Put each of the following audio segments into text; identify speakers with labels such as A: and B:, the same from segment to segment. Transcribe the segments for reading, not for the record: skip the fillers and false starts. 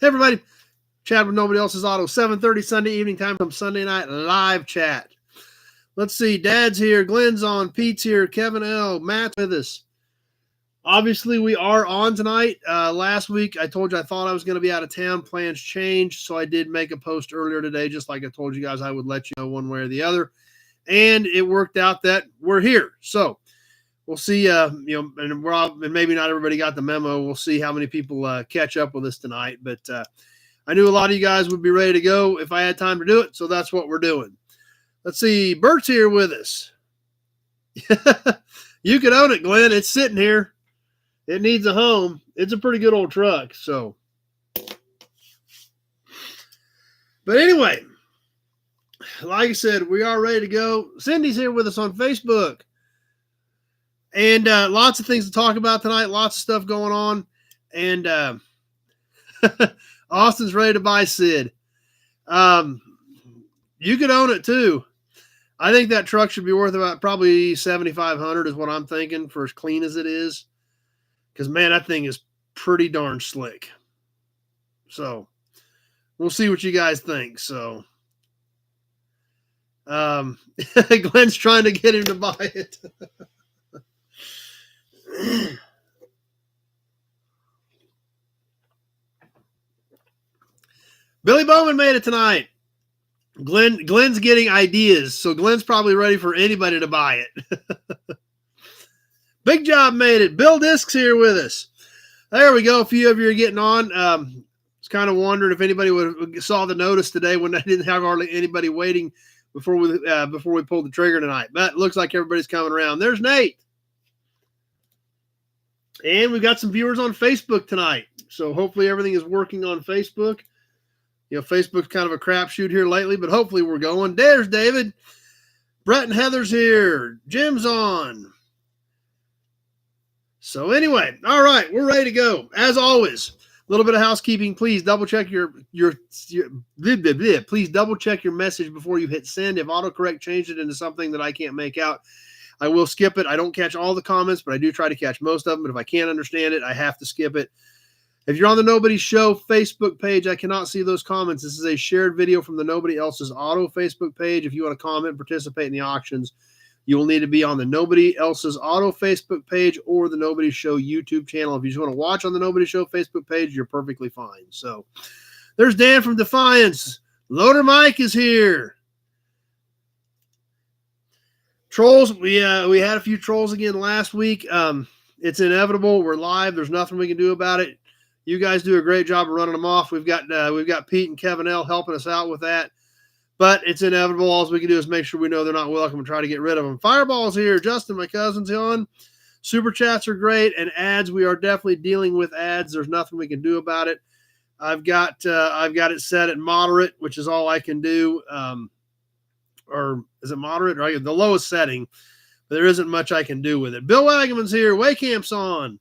A: Hey, everybody. Chat with Nobody Else's Auto. 7:30 Sunday evening time from Sunday Night Live Chat. Let's see. Dad's here. Glenn's on. Pete's here. Kevin L. Matt's with us. Obviously, we are on tonight. Last week, I told you I thought I was going to be out of town. Plans changed, so I did make a post earlier today, just like I told you guys I would let you know one way or the other. And it worked out that we're here. So we'll see. And maybe not everybody got the memo. We'll see how many people catch up with us tonight. But I knew a lot of you guys would be ready to go if I had time to do it, so that's what we're doing. Let's see. Bert's here with us. You could own it, Glenn. It's sitting here. It needs a home. It's a pretty good old truck. So, but anyway, like I said, we are ready to go. Cindy's here with us on Facebook. And lots of things to talk about tonight. Lots of stuff going on. And Austin's ready to buy Sid. You could own it too. I think that truck should be worth about probably $7,500 is what I'm thinking for as clean as it is. Because, man, that thing is pretty darn slick. So, we'll see what you guys think. So, Glenn's trying to get him to buy it. Billy Bowman made it tonight. Glenn's getting ideas, so Glenn's probably ready for anybody to buy it. Big Job made it. Bill Disk's here with us. There we go. A few of you are getting on. I was kind of wondering if anybody saw the notice today when I didn't have hardly anybody waiting before we pulled the trigger tonight. But it looks like everybody's coming around. There's Nate. And we've got some viewers on Facebook tonight. So hopefully everything is working on Facebook. You know, Facebook's kind of a crapshoot here lately, but hopefully we're going. There's David. Brett and Heather's here. Jim's on. So anyway, all right, we're ready to go. As always, a little bit of housekeeping. Please double check please double check your message before you hit send. If autocorrect changed it into something that I can't make out, I will skip it. I don't catch all the comments, but I do try to catch most of them. But if I can't understand it, I have to skip it. If you're on the Nobody Show Facebook page, I cannot see those comments. This is a shared video from the Nobody Else's Auto Facebook page. If you want to comment and participate in the auctions, you will need to be on the Nobody Else's Auto Facebook page or the Nobody Show YouTube channel. If you just want to watch on the Nobody Show Facebook page, you're perfectly fine. So there's Dan from Defiance. Loader Mike is here. Trolls, we had a few trolls again last week. It's inevitable. We're live. There's nothing we can do about it. You guys do a great job of running them off. We've got Pete and Kevin L helping us out with that. But it's inevitable. All we can do is make sure we know they're not welcome and try to get rid of them. Fireball's here. Justin, my cousin's on. Super chats are great. And ads, we are definitely dealing with ads. There's nothing we can do about it. I've got it set at moderate, which is all I can do. Or is it moderate? Or the lowest setting. But there isn't much I can do with it. Bill Wagaman's here. Waycamp's on.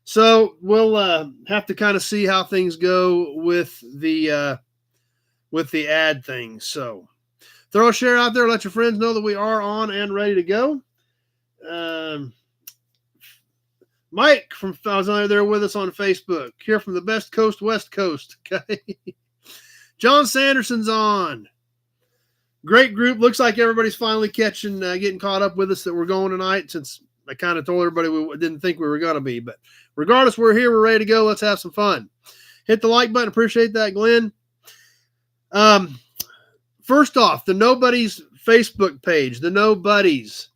A: So we'll have to kind of see how things go with the ad thing. So throw a share out there. Let your friends know that we are on and ready to go. Mike from was there with us on Facebook. Here from the best coast, West Coast. Okay. John Sanderson's on. Great group. Looks like everybody's finally getting caught up with us that we're going tonight, since I kind of told everybody we didn't think we were going to be. But regardless, we're here. We're ready to go. Let's have some fun. Hit the like button. Appreciate that, Glenn. First off, the Nobody's Facebook page, the Nobodies,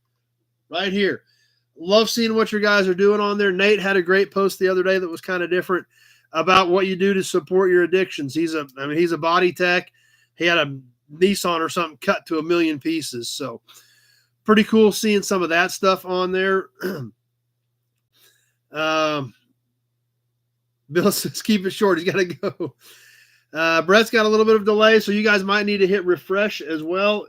A: right here. Love seeing what your guys are doing on there. Nate had a great post the other day that was kind of different about what you do to support your addictions. He's a body tech. He had a Nissan or something cut to 1,000,000 pieces. So pretty cool seeing some of that stuff on there. Bill says, keep it short. He's got to go. Brett's got a little bit of delay, so you guys might need to hit refresh as well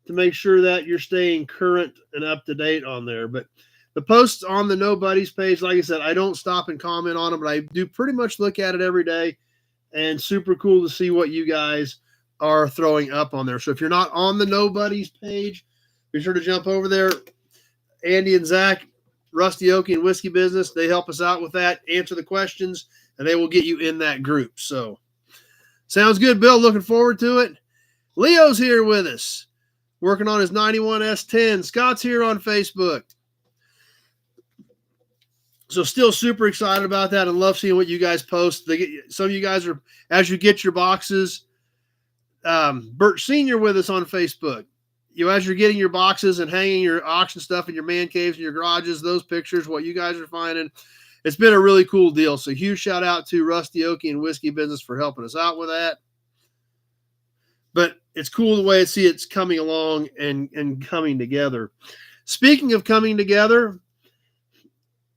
A: to make sure that you're staying current and up to date on there. But the posts on the Nobody's page, like I said, I don't stop and comment on them, but I do pretty much look at it every day, and super cool to see what you guys are throwing up on there. So if you're not on the Nobody's page, be sure to jump over there. Andy and Zach, Rusty Okie and Whiskey Business, they help us out with that, answer the questions, and they will get you in that group. So sounds good, Bill. Looking forward to it. Leo's here with us, working on his 91 S10. Scott's here on Facebook. So still super excited about that and love seeing what you guys post. Some of you guys are, as you get your boxes, Bert Sr. with us on Facebook. As you're getting your boxes and hanging your auction stuff in your man caves and your garages, those pictures, what you guys are finding, it's been a really cool deal. So huge shout out to Rusty Okie and Whiskey Business for helping us out with that. But it's cool the way I see it's coming along and coming together. Speaking of coming together,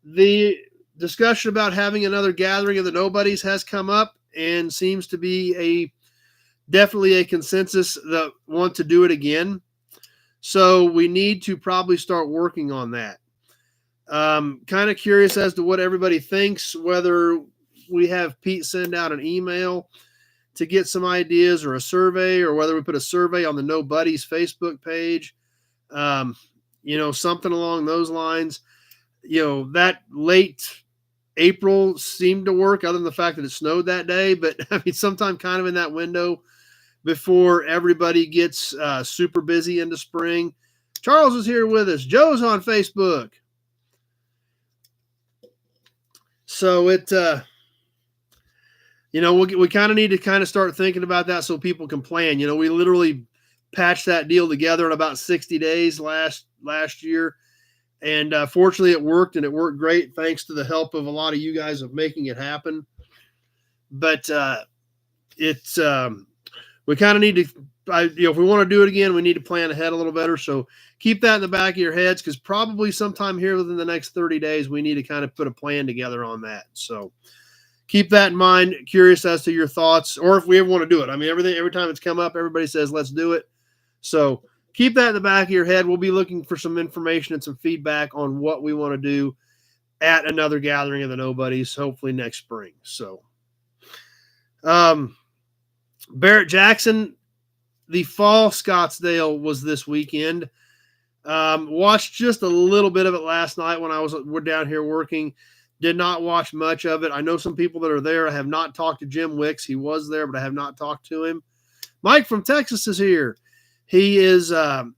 A: the discussion about having another gathering of the nobodies has come up and seems to be definitely a consensus that want to do it again. So we need to probably start working on that. Kind of curious as to what everybody thinks, whether we have Pete send out an email to get some ideas or a survey, or whether we put a survey on the No Buddies Facebook page, something along those lines. That late April seemed to work, other than the fact that it snowed that day. But I mean, sometime kind of in that window before everybody gets super busy into spring. Charles is here with us. Joe's on Facebook. So we kind of need to kind of start thinking about that so people can plan. We literally patched that deal together in about 60 days last year. And fortunately it worked, and it worked great thanks to the help of a lot of you guys of making it happen. But we kind of need to, if we want to do it again, we need to plan ahead a little better. So keep that in the back of your heads, because probably sometime here within the next 30 days, we need to kind of put a plan together on that. So keep that in mind. Curious as to your thoughts, or if we ever want to do it. I mean, every time it's come up, everybody says, let's do it. So keep that in the back of your head. We'll be looking for some information and some feedback on what we want to do at another gathering of the nobodies, hopefully next spring. So, Barrett-Jackson, the fall Scottsdale was this weekend. Watched just a little bit of it last night when we're down here working. Did not watch much of it. I know some people that are there. I have not talked to Jim Wicks. He was there, but I have not talked to him. Mike from Texas is here. He is, but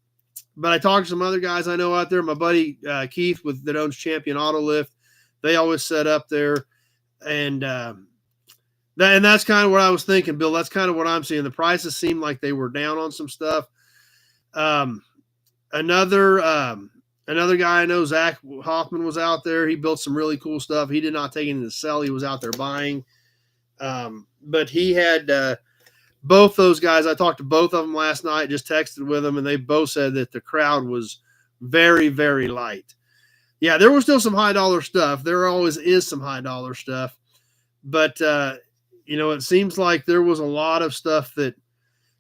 A: I talked to some other guys I know out there. My buddy Keith that owns Champion Auto Lift. They always set up there. And that's kind of what I was thinking, Bill. That's kind of what I'm seeing. The prices seem like they were down on some stuff. Another guy I know, Zach Hoffman, was out there. He built some really cool stuff. He did not take anything to sell. He was out there buying. But he had both those guys. I talked to both of them last night, just texted with them, and they both said that the crowd was very, very light. Yeah, there was still some high-dollar stuff. There always is some high-dollar stuff. But, it seems like there was a lot of stuff that,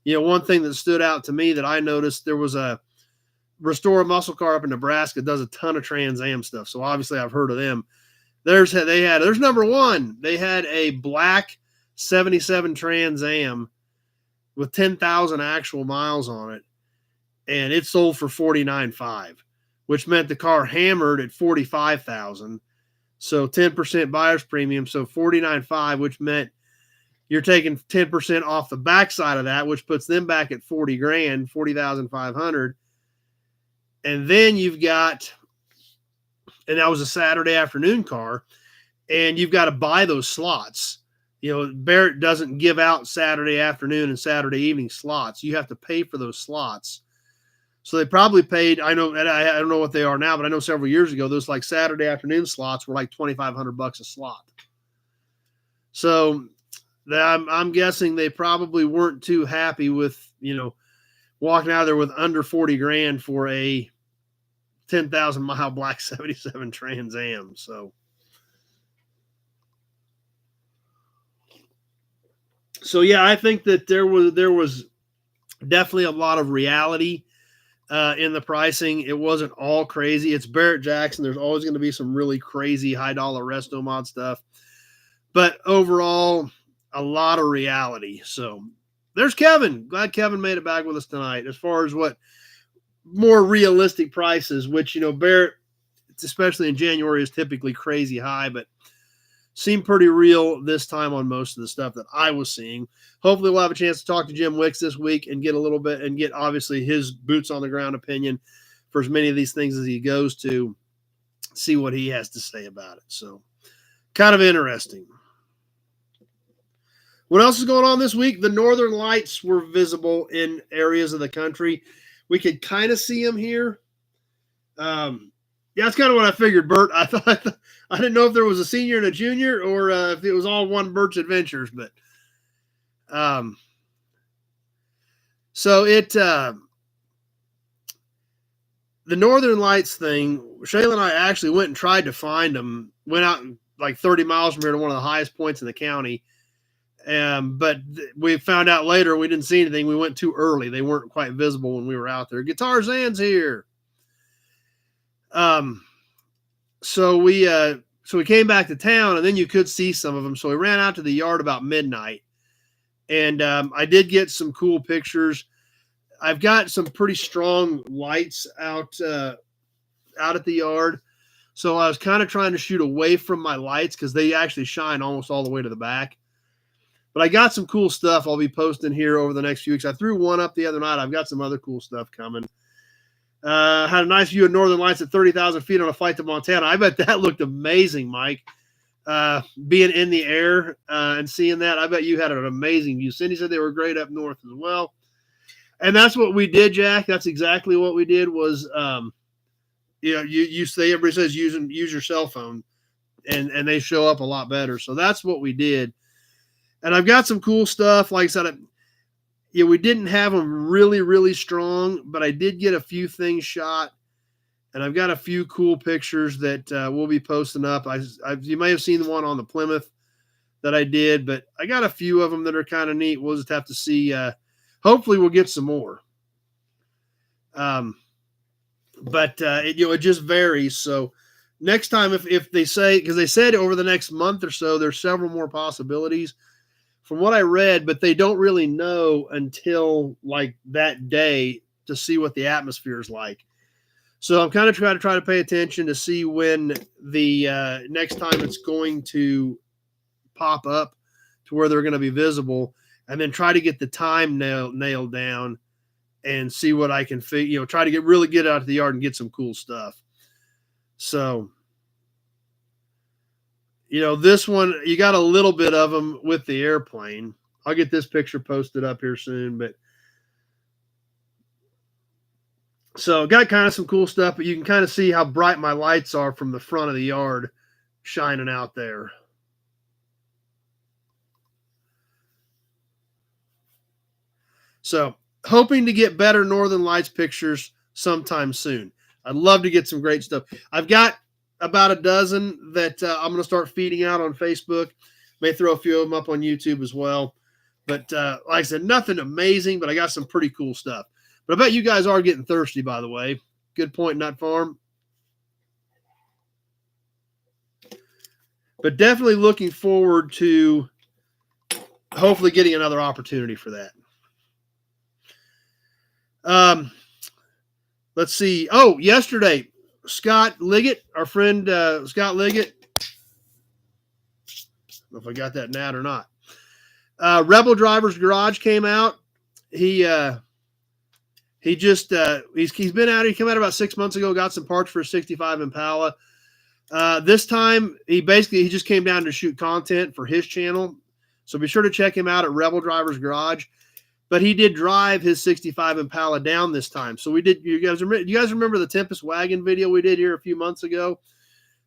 A: one thing that stood out to me that I noticed, there was a Restore Muscle Car up in Nebraska that does a ton of Trans Am stuff. So obviously I've heard of them. There's number one. They had a black 77 Trans Am with 10,000 actual miles on it, and it sold for $49,500, which meant the car hammered at $45,000. So 10% buyer's premium, so $49,500, which meant you're taking 10% off the backside of that, which puts them back at $40,000, $40,500. And then you've got, and that was a Saturday afternoon car, and you've got to buy those slots. Barrett doesn't give out Saturday afternoon and Saturday evening slots. You have to pay for those slots. So they probably paid, I don't know what they are now, but I know several years ago, those like Saturday afternoon slots were like $2,500 a slot. So I'm guessing they probably weren't too happy with, walking out of there with under $40,000 for a 10,000 mile black 77 Trans Am. So yeah, I think that there was definitely a lot of reality in the pricing. It wasn't all crazy. It's Barrett-Jackson. There's always going to be some really crazy high dollar resto mod stuff, but overall, a lot of reality. So there's Kevin. Glad Kevin made it back with us tonight. As far as what more realistic prices, which Barrett, especially in January, is typically crazy high, but seemed pretty real this time on most of the stuff that I was seeing. Hopefully we'll have a chance to talk to Jim Wicks this week and get a little bit and get obviously his boots on the ground opinion for as many of these things as he goes to, see what he has to say about it. So kind of interesting. What else is going on this week? The Northern Lights were visible in areas of the country. We could kind of see them here. Yeah, that's kind of what I figured, Bert. I didn't know if there was a senior and a junior or if it was all one Bert's Adventures, but so it the Northern Lights thing, Shayla and I actually went and tried to find them, went out like 30 miles from here to one of the highest points in the county. But we found out later we didn't see anything. We went too early. They weren't quite visible when we were out there. Guitar Zan's here. So we came back to town, and then you could see some of them. So we ran out to the yard about midnight, and I did get some cool pictures. I've got some pretty strong lights out at the yard, so I was kind of trying to shoot away from my lights because they actually shine almost all the way to the back. But I got some cool stuff I'll be posting here over the next few weeks. I threw one up the other night. I've got some other cool stuff coming. Had a nice view of Northern Lights at 30,000 feet on a flight to Montana. I bet that looked amazing, Mike. Being in the air and seeing that, I bet you had an amazing view. Cindy said they were great up north as well. And that's what we did, Jack. That's exactly what we did was, you say everybody says use your cell phone, and they show up a lot better. So that's what we did. And I've got some cool stuff. Like I said, we didn't have them really, really strong, but I did get a few things shot, and I've got a few cool pictures that we'll be posting up. You may have seen the one on the Plymouth that I did, but I got a few of them that are kind of neat. We'll just have to see. Hopefully we'll get some more. But it just varies. So next time, if they say, because they said over the next month or so, there's several more possibilities from what I read, but they don't really know until like that day to see what the atmosphere is like. So I'm kind of trying to pay attention to see when the next time it's going to pop up to where they're going to be visible, and then try to get the time nailed down and see what I can try to really get out of the yard and get some cool stuff. So, this one, you got a little bit of them with the airplane. I'll get this picture posted up here soon, but so got kind of some cool stuff, but you can kind of see how bright my lights are from the front of the yard shining out there. So hoping to get better Northern Lights pictures sometime soon. I'd love to get some great stuff. I've got about a dozen that I'm going to start feeding out on Facebook. May throw a few of them up on YouTube as well. But like I said, nothing amazing, but I got some pretty cool stuff. But I bet you guys are getting thirsty, by the way. Good point, Nut Farm. But definitely looking forward to hopefully getting another opportunity for that. Let's see. Oh, yesterday, Scott Liggett, our friend Scott Liggett. I don't know if I got that nat or not. Rebel Driver's Garage came out. He's been out. He came out about 6 months ago. Got some parts for a 65 Impala. This time he just came down to shoot content for his channel. So be sure to check him out at Rebel Driver's Garage. But he did drive his 65 Impala down this time. So we did. You guys remember the Tempest wagon video we did here a few months ago?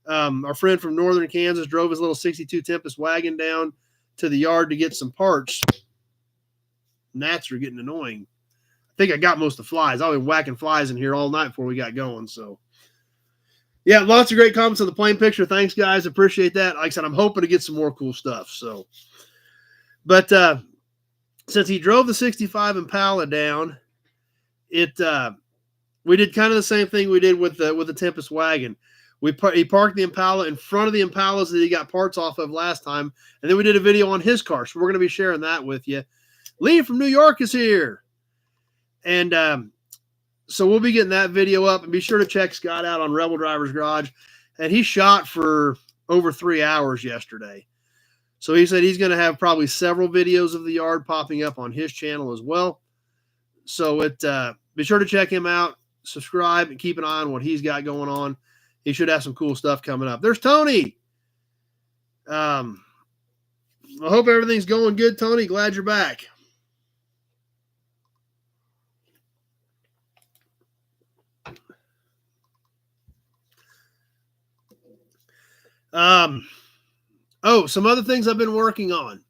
A: Our friend from northern Kansas drove his little 62 Tempest wagon down to the yard to get some parts. Gnats are getting annoying. I think I got most of the flies. I've been whacking flies in here all night before we got going. So, yeah, lots of great comments on the plane picture. Thanks, guys. Appreciate that. Like I said, I'm hoping to get some more cool stuff. So, but since he drove the 65 Impala down, we did kind of the same thing we did with the Tempest wagon. He parked the Impala in front of the Impalas that he got parts off of last time, and then we did a video on his car. So we're going to be sharing that with you. Lee from New York is here, and so we'll be getting that video up. And be sure to check Scott out on Rebel Driver's Garage. And he shot for over 3 hours yesterday. So he said he's going to have probably several videos of the yard popping up on his channel as well. So be sure to check him out, subscribe, and keep an eye on what he's got going on. He should have some cool stuff coming up. There's Tony. I hope everything's going good, Tony. Glad you're back. Some other things I've been working on.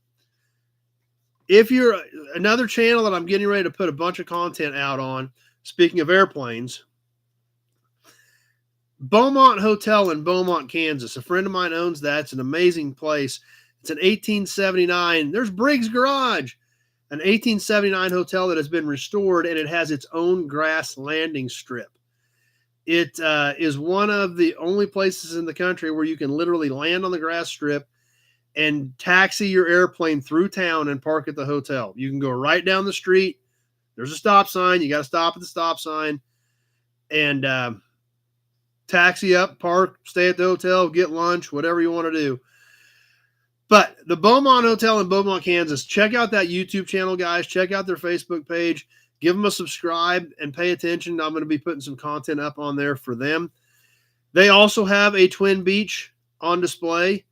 A: If you're another channel that I'm getting ready to put a bunch of content out on, speaking of airplanes, Beaumont Hotel in Beaumont, Kansas. A friend of mine owns that. It's an amazing place. It's an 1879. There's Briggs Garage, an 1879 hotel that has been restored, and it has its own grass landing strip. It is one of the only places in the country where you can literally land on the grass strip and taxi your airplane through town and park at the hotel. You can go right down the street. There's a stop sign. You got to stop at the stop sign and taxi up, park, stay at the hotel, get lunch, whatever you want to do. But the Beaumont Hotel in Beaumont, Kansas, check out that YouTube channel, guys. Check out their Facebook page. Give them a subscribe and pay attention. I'm going to be putting some content up on there for them. They also have a Twin Beach on display.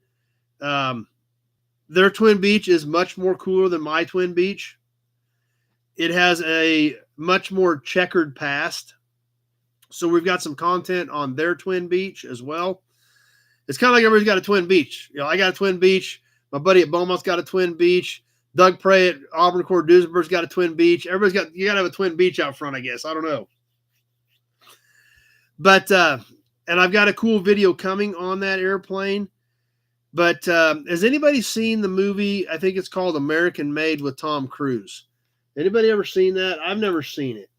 A: Their Twin Beach is much more cooler than my Twin Beach. It has a much more checkered past. So we've got some content on their Twin Beach as well. It's kind of like everybody's got a Twin Beach. You know, I got a Twin Beach. My buddy at Beaumont's got a Twin Beach. Doug Prey at Auburn Court Duesenberg's got a Twin Beach. You got to have a Twin Beach out front, I guess. I don't know. But, and I've got a cool video coming on that airplane. But has anybody seen the movie? I think it's called American Made with Tom Cruise. Anybody ever seen that? I've never seen it.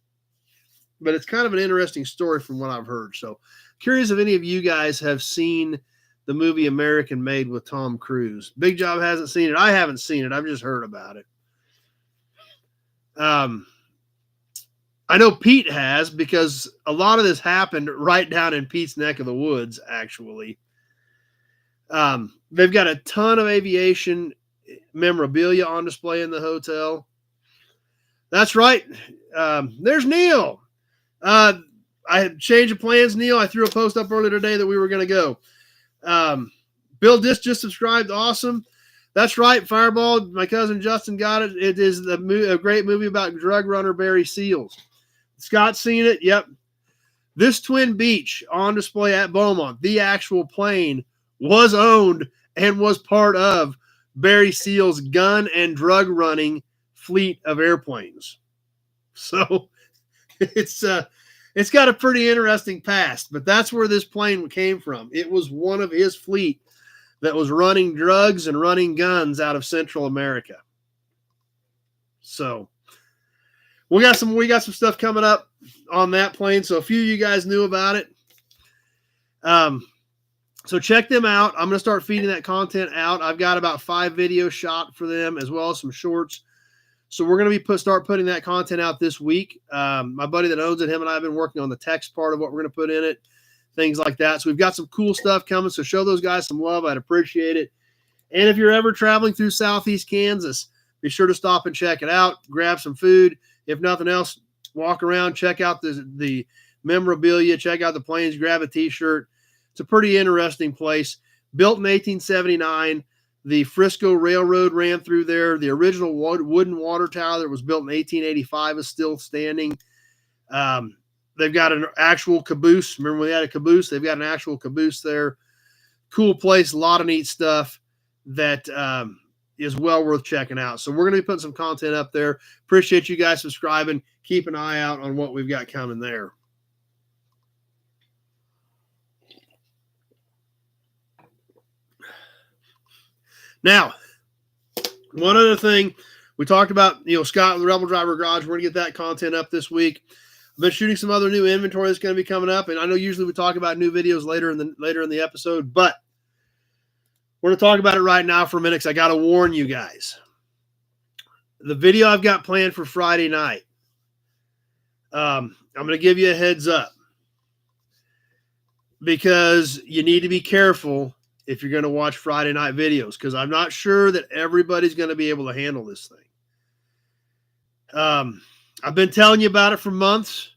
A: But it's kind of an interesting story from what I've heard. So curious if any of you guys have seen the movie American Made with Tom Cruise. Big Job hasn't seen it. I haven't seen it. I've just heard about it. I know Pete has, because a lot of this happened right down in Pete's neck of the woods, actually. They've got a ton of aviation memorabilia on display in the hotel. That's right. There's Neil. I had changed of plans, Neil. I threw a post up earlier today that we were going to go. Bill Diss just subscribed. Awesome. That's right. Fireball. My cousin Justin got it. It is a great movie about drug runner Barry Seals. Scott's seen it. Yep. This Twin Beach on display at Beaumont, the actual plane, was owned and was part of Barry Seals' gun and drug running fleet of airplanes. So it's got a pretty interesting past, but that's where this plane came from. It was one of his fleet that was running drugs and running guns out of Central America. So we got some stuff coming up on that plane. So a few of you guys knew about it. So check them out. I'm going to start feeding that content out. I've got about 5 videos shot for them, as well as some shorts. So we're going to be start putting that content out this week. My buddy that owns it, him and I have been working on the text part of what we're going to put in it, things like that. So we've got some cool stuff coming. So show those guys some love. I'd appreciate it. And if you're ever traveling through Southeast Kansas, be sure to stop and check it out. Grab some food. If nothing else, walk around, check out the memorabilia, check out the planes, grab a T-shirt. It's a pretty interesting place. Built in 1879. The Frisco Railroad ran through there. The original wooden water tower that was built in 1885 is still standing. They've got an actual caboose. Remember when they had a caboose? They've got an actual caboose there. Cool place. A lot of neat stuff that is well worth checking out. So we're going to be putting some content up there. Appreciate you guys subscribing. Keep an eye out on what we've got coming there. Now, one other thing we talked about, Scott, the Rebel Driver Garage, we're going to get that content up this week. I've been shooting some other new inventory that's going to be coming up, and I know usually we talk about new videos later in the episode, but we're going to talk about it right now for a minute because I got to warn you guys. The video I've got planned for Friday night, I'm going to give you a heads up because you need to be careful if you're going to watch Friday night videos, because I'm not sure that everybody's going to be able to handle this thing. I've been telling you about it for months.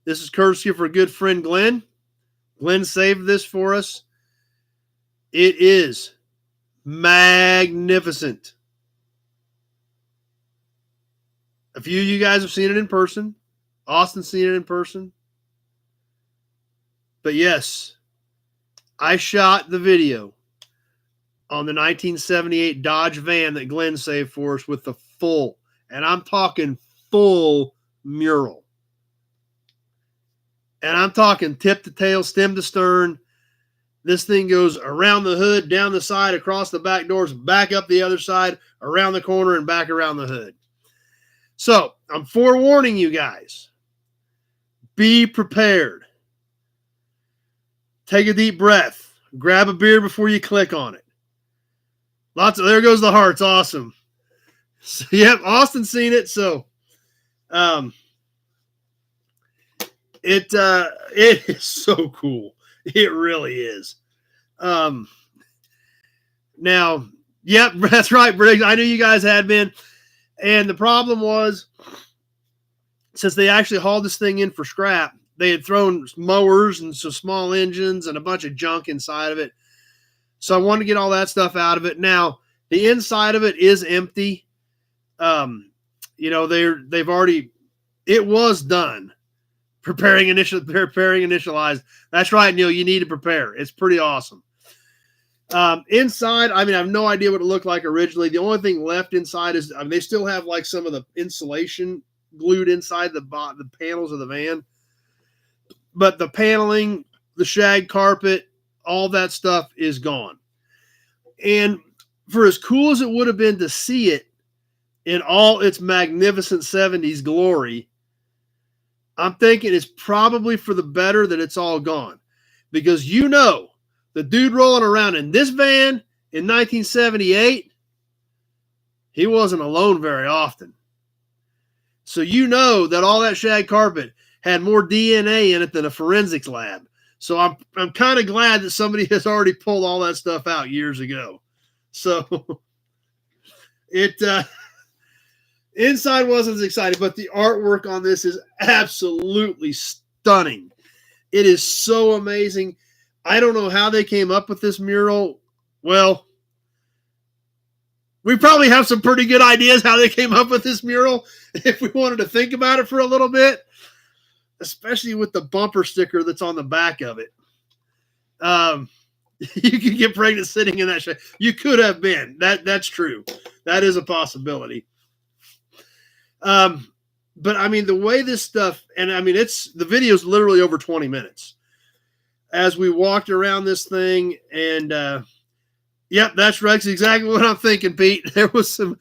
A: This is courtesy of our good friend Glenn. Glenn saved this for us. It is magnificent. A few of you guys have seen it in person. Austin's seen it in person. But yes, I shot the video on the 1978 Dodge van that Glenn saved for us with the full, and I'm talking full mural. And I'm talking tip to tail, stem to stern. This thing goes around the hood, down the side, across the back doors, back up the other side, around the corner, and back around the hood. So I'm forewarning you guys. Be prepared. Take a deep breath. Grab a beer before you click on it. There goes the hearts. Awesome. So, yep, Austin's seen it. So it is so cool. It really is. Now, yep, that's right, Briggs. I knew you guys had been. And the problem was, since they actually hauled this thing in for scrap, they had thrown mowers and some small engines and a bunch of junk inside of it. So I wanted to get all that stuff out of it. Now, the inside of it is empty. You know, they've already, it was done. Preparing initialized. That's right, Neil. You need to prepare. It's pretty awesome. Inside, I mean, I have no idea what it looked like originally. The only thing left inside is, I mean, they still have like some of the insulation glued inside the panels of the van. But the paneling, the shag carpet, all that stuff is gone. And for as cool as it would have been to see it in all its magnificent 70s glory, I'm thinking it's probably for the better that it's all gone. Because you know, the dude rolling around in this van in 1978, he wasn't alone very often. So you know that all that shag carpet had more DNA in it than a forensics lab. So I'm kind of glad that somebody has already pulled all that stuff out years ago. So it inside wasn't as exciting, but the artwork on this is absolutely stunning. It is so amazing. I don't know how they came up with this mural. Well, we probably have some pretty good ideas how they came up with this mural if we wanted to think about it for a little bit, especially with the bumper sticker that's on the back of it. You could get pregnant sitting in that shade. You could have been. That's true. That is a possibility. But I mean, the way this stuff, and I mean, the video is literally over 20 minutes as we walked around this thing. And, yep, that's right. That's exactly what I'm thinking, Pete. There were some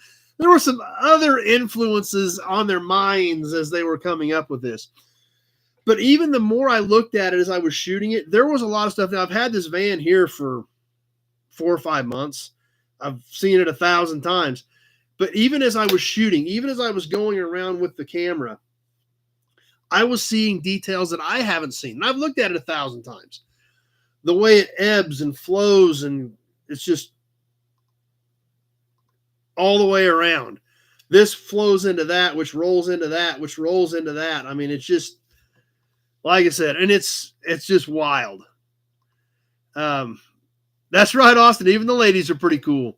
A: other influences on their minds as they were coming up with this. But even the more I looked at it as I was shooting it, there was a lot of stuff. Now, I've had this van here for 4 or 5 months. I've seen it 1,000 times. But even as I was shooting, even as I was going around with the camera, I was seeing details that I haven't seen. And I've looked at it 1,000 times. The way it ebbs and flows, and it's just all the way around. This flows into that, which rolls into that, which rolls into that. I mean, it's just, like I said, and it's just wild. That's right, Austin. Even the ladies are pretty cool.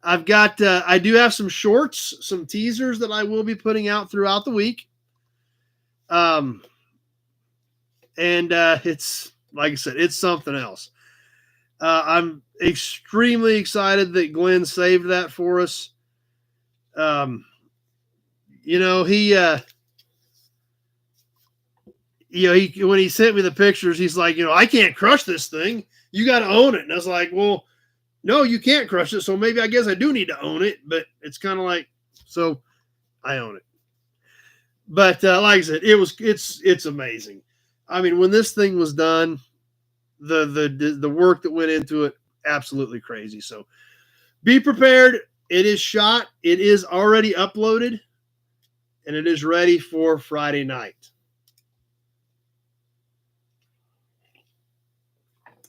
A: I've got, I do have some shorts, some teasers that I will be putting out throughout the week. And it's, like I said, it's something else. I'm extremely excited that Glenn saved that for us. You know, when he sent me the pictures, he's like, I can't crush this thing. You got to own it. And I was like, well, no, you can't crush it. So maybe I guess I do need to own it, but it's kind of like, so I own it. But like I said, it's amazing. I mean, when this thing was done, the work that went into it, absolutely crazy. So be prepared. It is shot. It is already uploaded, and it is ready for Friday night.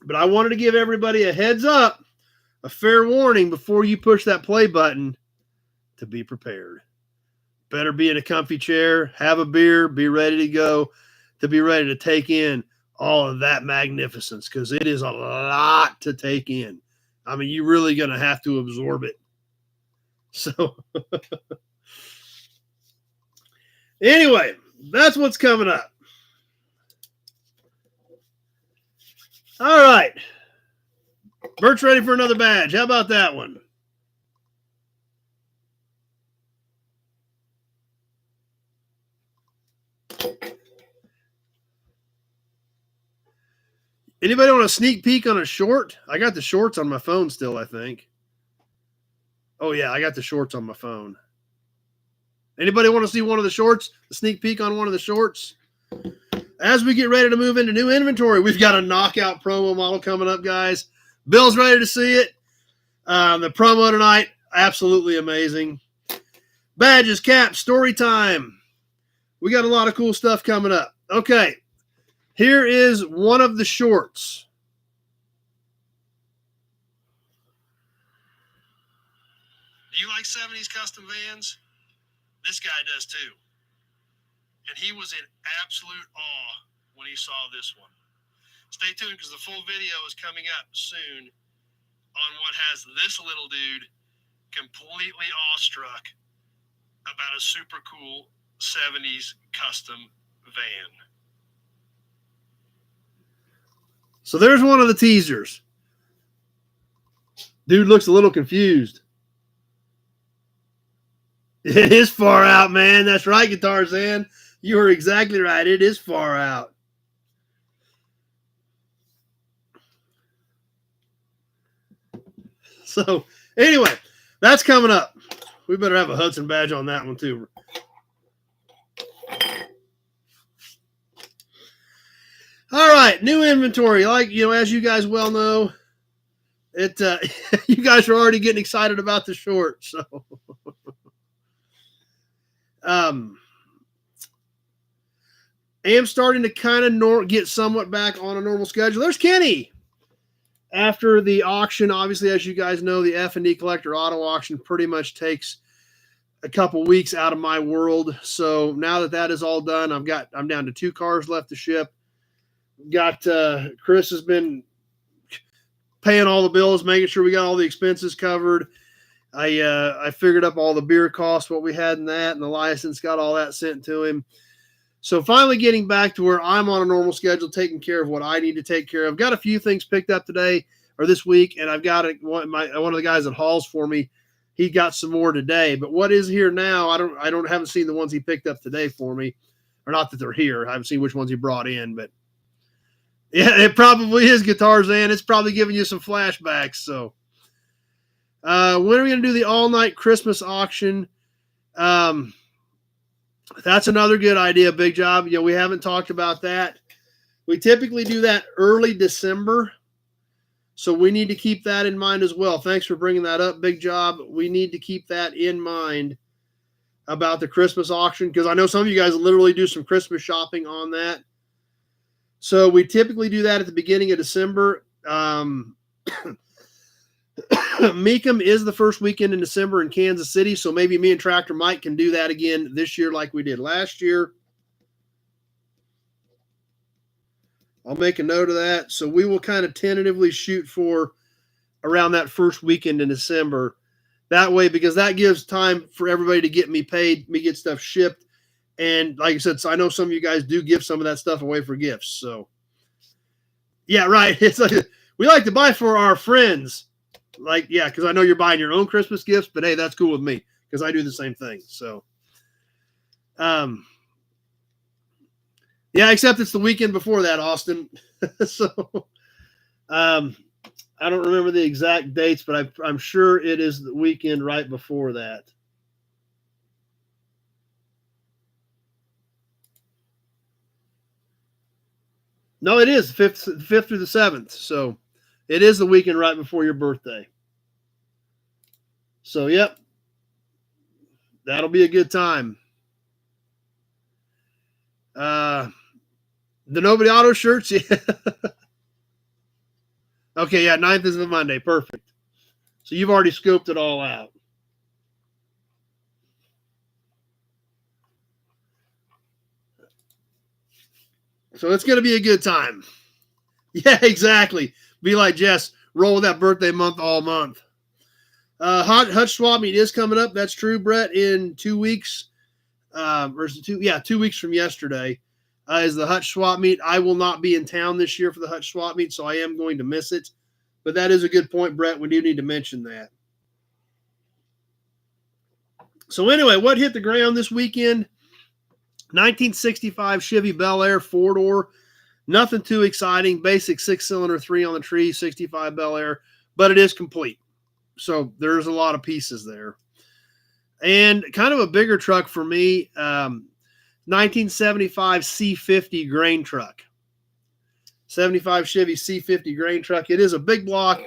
A: But I wanted to give everybody a heads up, a fair warning before you push that play button to be prepared. Better be in a comfy chair, have a beer, be ready to go, to be ready to take in all of that magnificence, because it is a lot to take in. I mean, you're really going to have to absorb it. So, anyway, that's what's coming up. All right. Bert's ready for another badge. How about that one? Anybody want a sneak peek on a short? I got the shorts on my phone still, I think. Oh, yeah, I got the shorts on my phone. Anybody want to see one of the shorts? A sneak peek on one of the shorts? As we get ready to move into new inventory, we've got a knockout promo model coming up, guys. Bill's ready to see it. The promo tonight, absolutely amazing. Badges, caps, story time. We got a lot of cool stuff coming up. Okay, here is one of the shorts. Do you like 70s custom vans? This guy does too. And he was in absolute awe when he saw this one. Stay tuned because the full video is coming up soon on what has this little dude completely awestruck about a super cool 70s custom van. So there's one of the teasers. Dude looks a little confused. It is far out, man. That's right, Guitar Zan. You are exactly right. It is far out. So, anyway, that's coming up. We better have a Hudson badge on that one, too. All right, new inventory. Like, as you guys well know, you guys are already getting excited about the short. So, I am starting to kind of get somewhat back on a normal schedule. There's Kenny. After the auction, obviously, as you guys know, the F&D Collector Auto Auction pretty much takes a couple weeks out of my world. So now that that is all done, I'm down to 2 cars left to ship. Chris has been paying all the bills, making sure we got all the expenses covered. I figured up all the beer costs, what we had in that, and the license, got all that sent to him. So finally getting back to where I'm on a normal schedule, taking care of what I need to take care of. Got a few things picked up today or this week, and I've got one of the guys that hauls for me. He got some more today, but what is here now? I haven't seen the ones he picked up today for me, or not that they're here. I haven't seen which ones he brought in, but yeah, it probably is Guitar Zan. It's probably giving you some flashbacks. So, when are we going to do the all-night Christmas auction? That's another good idea. Big job. We haven't talked about that. We typically do that early December. So we need to keep that in mind as well. Thanks for bringing that up. Big job. We need to keep that in mind about the Christmas auction, because I know some of you guys literally do some Christmas shopping on that. So we typically do that at the beginning of December. Meekum is the first weekend in December in Kansas City, so maybe me and Tractor Mike can do that again this year like we did last year. I'll make a note of that. So we will kind of tentatively shoot for around that first weekend in December. That way, because that gives time for everybody to get me paid, me get stuff shipped. And like I said, so I know some of you guys do give some of that stuff away for gifts. So, yeah, right. It's like we like to buy for our friends. Like, yeah, because I know you're buying your own Christmas gifts, but hey, that's cool with me because I do the same thing. So, yeah, except it's the weekend before that, Austin. So, I don't remember the exact dates, but I'm sure it is the weekend right before that. No, it is the 5th through the 7th. So it is the weekend right before your birthday. So, yep, that'll be a good time. The Nobody Auto shirts, yeah. Okay, yeah, 9th is the Monday. Perfect. So you've already scoped it all out. So it's going to be a good time. Yeah, exactly. Be like Jess, roll with that birthday month all month. Hutch swap meet is coming up. That's true, Brett. In 2 weeks, versus 2 weeks from yesterday, is the Hutch swap meet. I will not be in town this year for the Hutch swap meet, so I am going to miss it. But that is a good point, Brett. We do need to mention that. So anyway, what hit the ground this weekend? 1965 Chevy Bel Air 4-door. Nothing too exciting. Basic 6-cylinder, 3 on the tree, 65 Bel Air, but it is complete. So there's a lot of pieces there. And kind of a bigger truck for me, 1975 C50 grain truck. 75 Chevy C50 grain truck. It is a big block,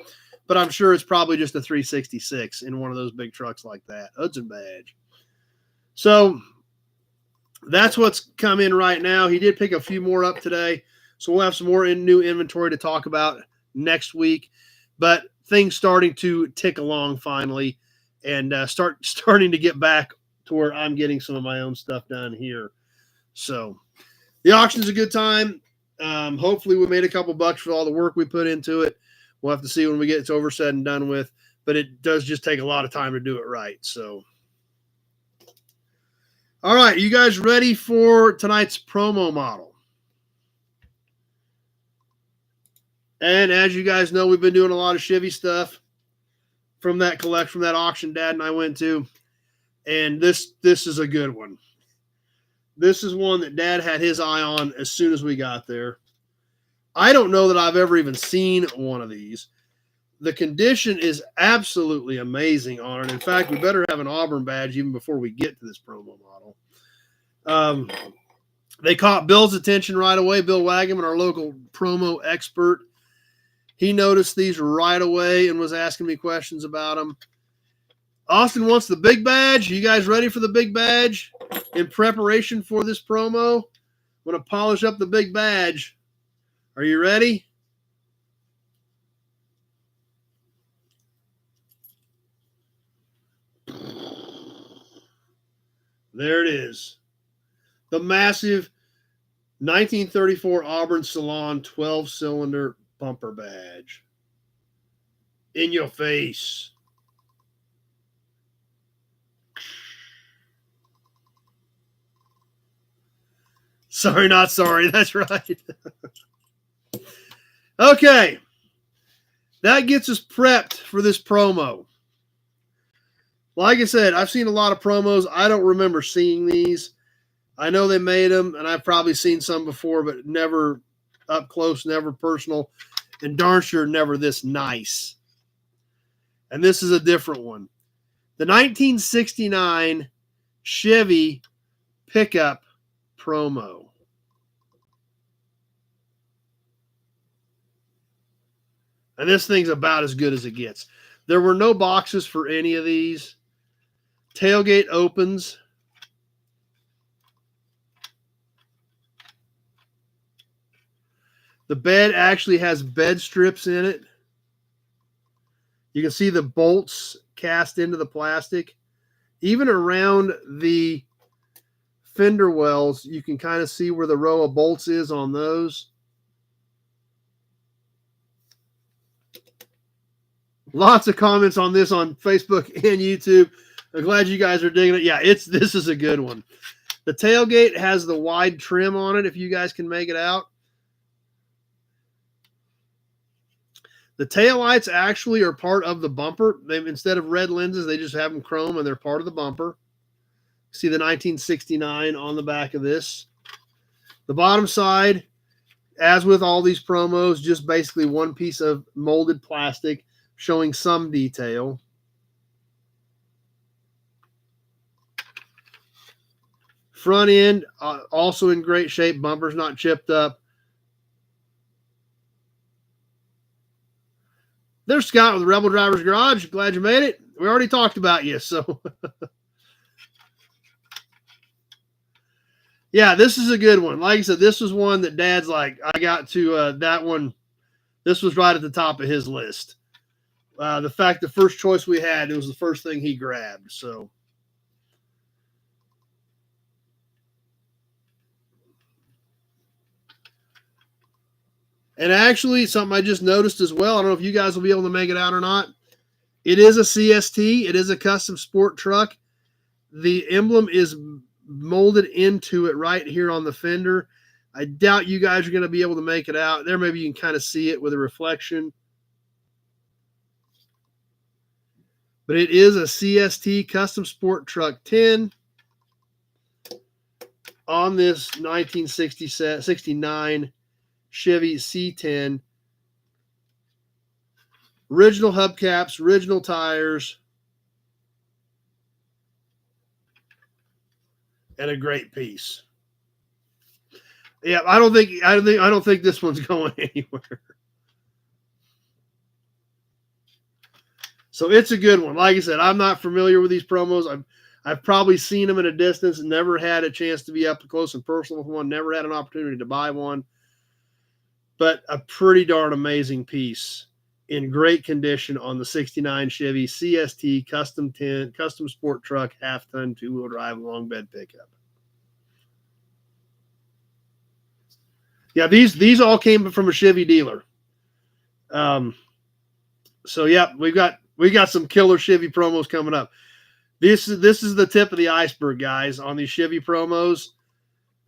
A: but I'm sure it's probably just a 366 in one of those big trucks like that. Hudson badge. So that's what's come in right now. He did pick a few more up today, so we'll have some more new inventory to talk about next week. But things starting to tick along finally, and starting to get back to where I'm getting some of my own stuff done here. So the auction's a good time. Hopefully we made a couple bucks for all the work we put into it. We'll have to see when we get it's over said and done with, but it does just take a lot of time to do it right. So, all right, you guys ready for tonight's promo model? And as you guys know, we've been doing a lot of Chevy stuff from that auction Dad and I went to. And this is a good one. This is one that Dad had his eye on as soon as we got there. I don't know that I've ever even seen one of these. The condition is absolutely amazing on it. In fact, we better have an Auburn badge even before we get to this promo model. They caught Bill's attention right away. Bill Wagaman, our local promo expert. He noticed these right away and was asking me questions about them. Austin wants the big badge. You guys ready for the big badge? In preparation for this promo, I'm going to polish up the big badge. Are you ready? There it is. The massive 1934 Auburn Salon 12-cylinder bumper badge. In your face. Sorry, not sorry. That's right. Okay. That gets us prepped for this promo. Like I said, I've seen a lot of promos. I don't remember seeing these. I know they made them, and I've probably seen some before, but never up close, never personal, and darn sure never this nice. And this is a different one. The 1969 Chevy pickup promo. And this thing's about as good as it gets. There were no boxes for any of these. Tailgate opens. The bed actually has bed strips in it. You can see the bolts cast into the plastic. Even around the fender wells, you can kind of see where the row of bolts is on those. Lots of comments on this on Facebook and YouTube. I'm glad you guys are digging it. Yeah, this is a good one. The tailgate has the wide trim on it, if you guys can make it out. The taillights actually are part of the bumper. Instead of red lenses, they just have them chrome, and they're part of the bumper. See the 1969 on the back of this. The bottom side, as with all these promos, just basically one piece of molded plastic showing some detail. Front end, also in great shape. Bumper's not chipped up. There's Scott with Rebel Driver's Garage. Glad you made it. We already talked about you, so. Yeah, this is a good one. Like I said, this was one that Dad's like, I got to that one this was right at the top of his list. The fact the first choice we had, it was the first thing he grabbed. So, and actually, something I just noticed as well, I don't know if you guys will be able to make it out or not. It is a CST. It is a custom sport truck. The emblem is molded into it right here on the fender. I doubt you guys are going to be able to make it out. There, maybe you can kind of see it with a reflection. But it is a CST custom sport truck 10 on this 1969 Chevy C10. Original hubcaps, original tires, and a great piece. Yeah, I don't think this one's going anywhere. So it's a good one. Like I said, I'm not familiar with these promos. I've probably seen them at a distance and never had a chance to be up close and personal with one. Never had an opportunity to buy one. But a pretty darn amazing piece in great condition on the 69 Chevy CST custom sport truck, half-ton, two-wheel drive, long bed pickup. Yeah, these all came from a Chevy dealer. So yeah, we got some killer Chevy promos coming up. This is the tip of the iceberg, guys, on these Chevy promos.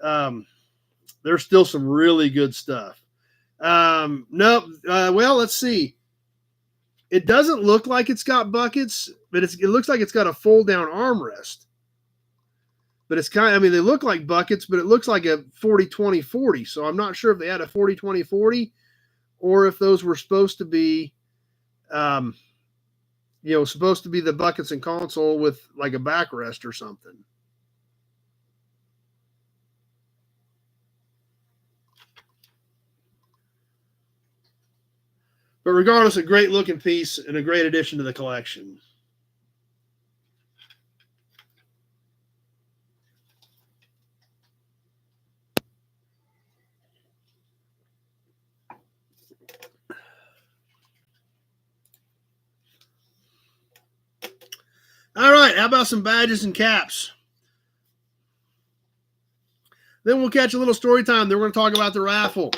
A: There's still some really good stuff. Well, let's see. It doesn't look like it's got buckets, but it looks like it's got a fold-down armrest. But it's they look like buckets, but it looks like a 40-20-40. So I'm not sure if they had a 40-20-40 or if those were supposed to be, supposed to be the buckets and console with like a backrest or something. But regardless, a great looking piece and a great addition to the collection. All right, how about some badges and caps? Then we'll catch a little story time. Then we're going to talk about the raffle.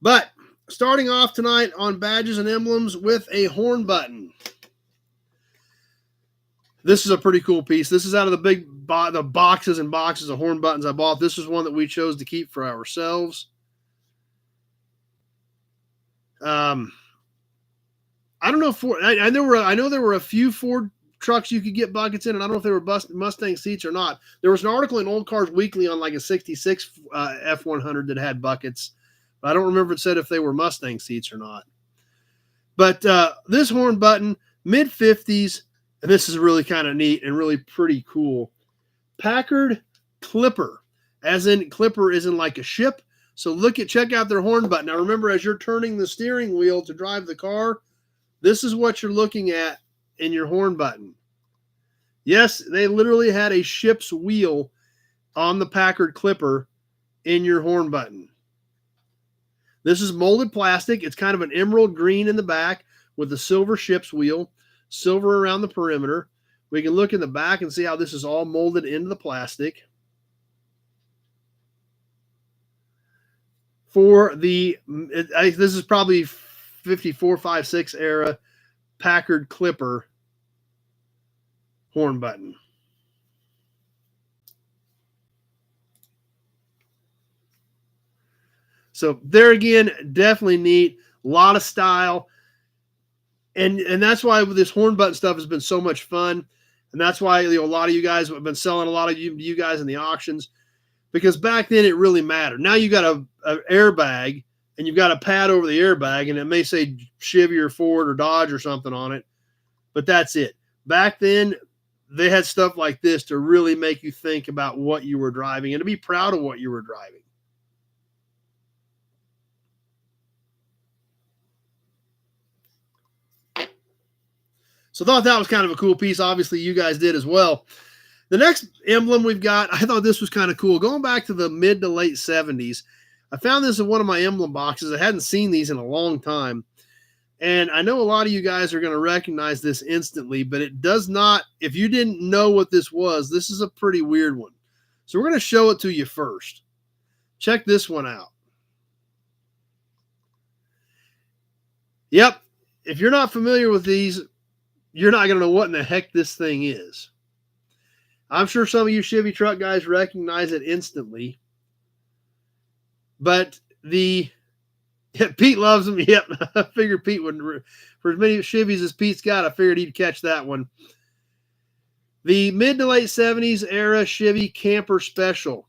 A: But starting off tonight on badges and emblems with a horn button. This is a pretty cool piece. This is out of the boxes and boxes of horn buttons I bought. This is one that we chose to keep for ourselves. I don't know I know there were a few Ford trucks you could get buckets in, and I don't know if they were Mustang seats or not. There was an article in Old Cars Weekly on like a 66 F100 that had buckets. I don't remember it said if they were Mustang seats or not. But this horn button, mid-50s, and this is really kind of neat and really pretty cool. Packard Clipper, as in Clipper is in like a ship. So check out their horn button. Now remember, as you're turning the steering wheel to drive the car, this is what you're looking at in your horn button. Yes, they literally had a ship's wheel on the Packard Clipper in your horn button. This is molded plastic. It's kind of an emerald green in the back with the silver ship's wheel, silver around the perimeter. We can look in the back and see how this is all molded into the plastic. This is probably 54, 56 era Packard Clipper horn button. So there again, definitely neat. A lot of style. And that's why this horn button stuff has been so much fun. And that's why a lot of you guys have been selling a lot of you guys in the auctions. Because back then it really mattered. Now you got an airbag and you've got a pad over the airbag and it may say Chevy or Ford or Dodge or something on it. But that's it. Back then they had stuff like this to really make you think about what you were driving and to be proud of what you were driving. So I thought that was kind of a cool piece. Obviously, you guys did as well. The next emblem we've got, I thought this was kind of cool. Going back to the mid to late 70s, I found this in one of my emblem boxes. I hadn't seen these in a long time. And I know a lot of you guys are going to recognize this instantly, but it does not, if you didn't know what this was, this is a pretty weird one. So we're going to show it to you first. Check this one out. Yep. If you're not familiar with these, you're not going to know what in the heck this thing is. I'm sure some of you Chevy truck guys recognize it instantly. But Pete loves them. Yep. I figured Pete would, for as many Chevys as Pete's got, I figured he'd catch that one. The mid to late 70s era Chevy Camper Special.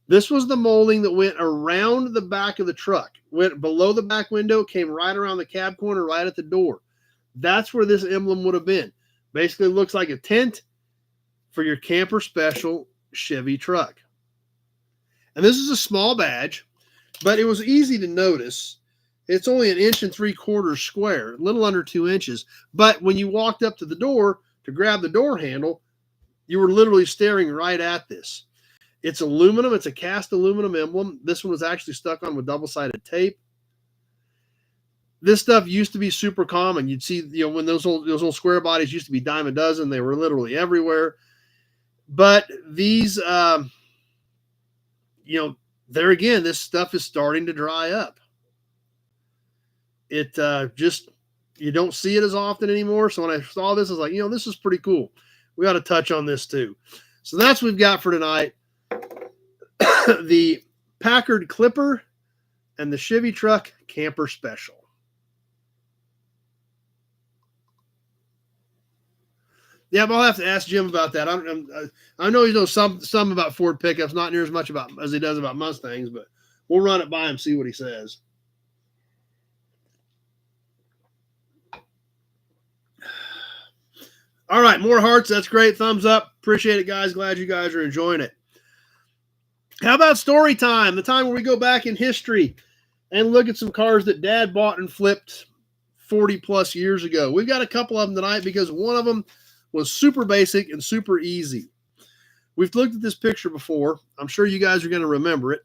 A: This was the molding that went around the back of the truck, went below the back window, came right around the cab corner, right at the door. That's where this emblem would have been. Basically looks like a tent for your Camper Special Chevy truck. And this is a small badge, but it was easy to notice. It's only 1 3/4 square, a little under 2 inches. But when you walked up to the door to grab the door handle, you were literally staring right at this. It's aluminum. It's a cast aluminum emblem. This one was actually stuck on with double-sided tape. This stuff used to be super common. You'd see, when those old square bodies used to be dime a dozen. They were literally everywhere. But these, there again, this stuff is starting to dry up. It you don't see it as often anymore. So when I saw this, I was like, this is pretty cool. We ought to touch on this too. So that's what we've got for tonight. The Packard Clipper and the Chevy Truck Camper Special. Yeah, but I'll have to ask Jim about that. I know he knows some about Ford pickups, not near as much as he does about Mustangs, but we'll run it by him, see what he says. All right, more hearts. That's great. Thumbs up. Appreciate it, guys. Glad you guys are enjoying it. How about story time? The time where we go back in history and look at some cars that Dad bought and flipped 40 plus years ago. We've got a couple of them tonight because one of them was super basic and super easy. We've looked at this picture before. I'm sure you guys are going to remember it.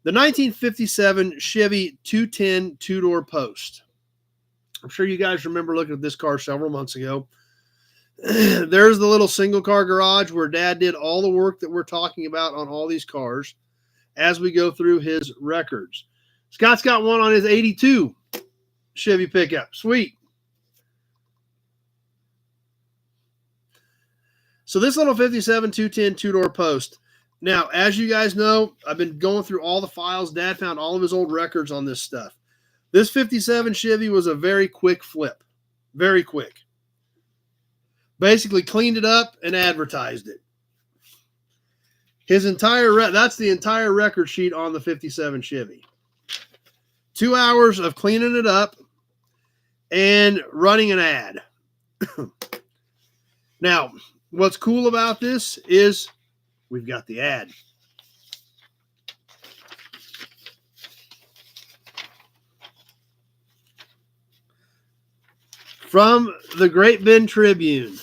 A: The 1957 Chevy 210 two-door Post. I'm sure you guys remember looking at this car several months ago. There's the little single car garage where Dad did all the work that we're talking about on all these cars as we go through his records. Scott's got one on his 82 Chevy pickup. Sweet. So this little 57 210 two-door Post. Now, as you guys know, I've been going through all the files. Dad found all of his old records on this stuff. This 57 Chevy was a very quick flip. Very quick. Basically cleaned it up and advertised it. His entire that's the entire record sheet on the 57 Chevy. 2 hours of cleaning it up and running an ad. Now, what's cool about this is we've got the ad. From the Great Bend Tribune.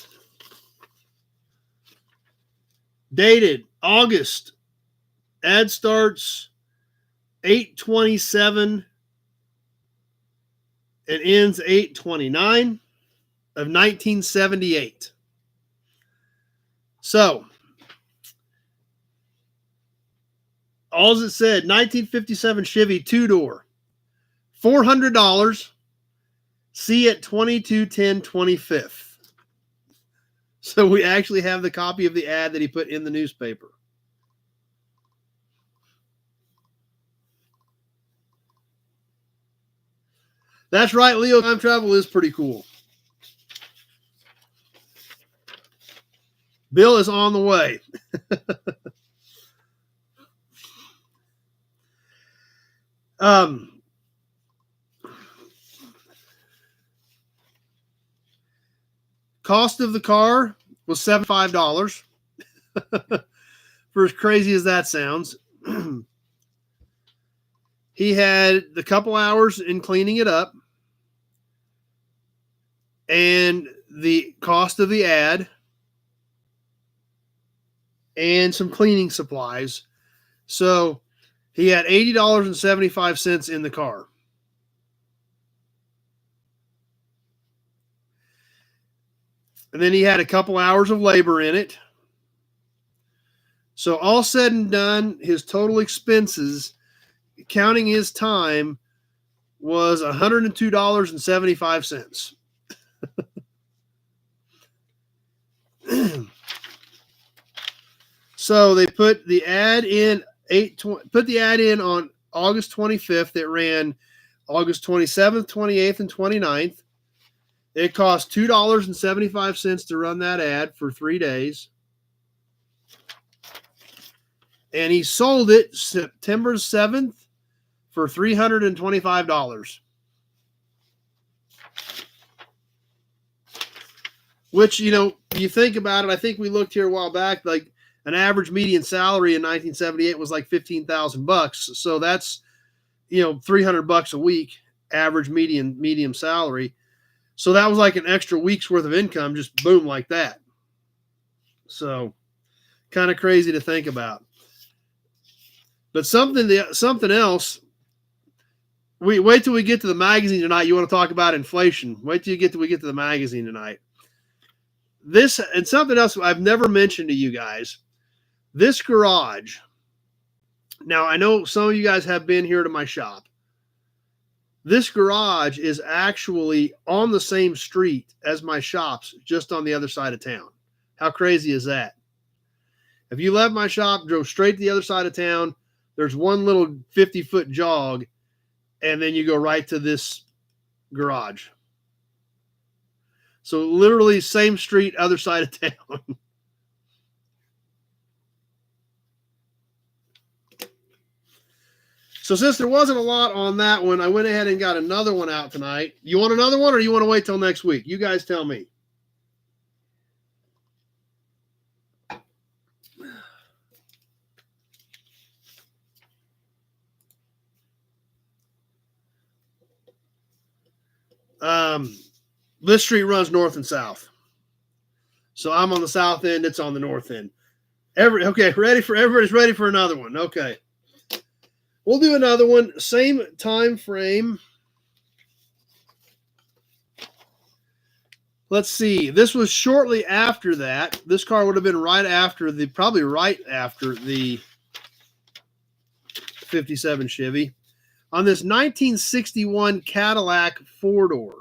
A: Dated August. Ad starts 8/27 and ends 8/29 of 1978. So, all it said, 1957 Chevy two-door, $400. See at 2210 25th. So we actually have the copy of the ad that he put in the newspaper. That's right, Leo. Time travel is pretty cool. Bill is on the way. Cost of the car was $75. For as crazy as that sounds. He had the couple hours in cleaning it up and the cost of the ad and some cleaning supplies. So He had $80.75 in the car. And then he had a couple hours of labor in it. So all said and done, his total expenses, counting his time, was $102.75. So they put the ad in on August 25th. It ran August 27th, 28th, and 29th. It cost $2.75 to run that ad for 3 days. And he sold it September 7th for $325. Which, you think about it, I think we looked here a while back, like an average median salary in 1978 was like $15,000. So that's, $300 a week, average medium salary. So that was like an extra week's worth of income, just boom, like that. So kind of crazy to think about. But something else, wait till we get to the magazine tonight. You want to talk about inflation. Wait till we get to the magazine tonight. This and something else I've never mentioned to you guys. This garage. Now, I know some of you guys have been here to my shop. This garage is actually on the same street as my shops, just on the other side of town. How crazy is that? If you left my shop, drove straight to the other side of town, there's one little 50-foot jog, and then you go right to this garage. So literally same street, other side of town. So since there wasn't a lot on that one, I went ahead and got another one out tonight. You want another one, or you want to wait till next week? You guys tell me. This street runs north and south. So I'm on the south end, it's on the north end. Everybody's ready for another one. Okay. We'll do another one, same time frame. Let's see. This was shortly after that. This car would have been probably right after the 57 Chevy. On this 1961 Cadillac 4-door.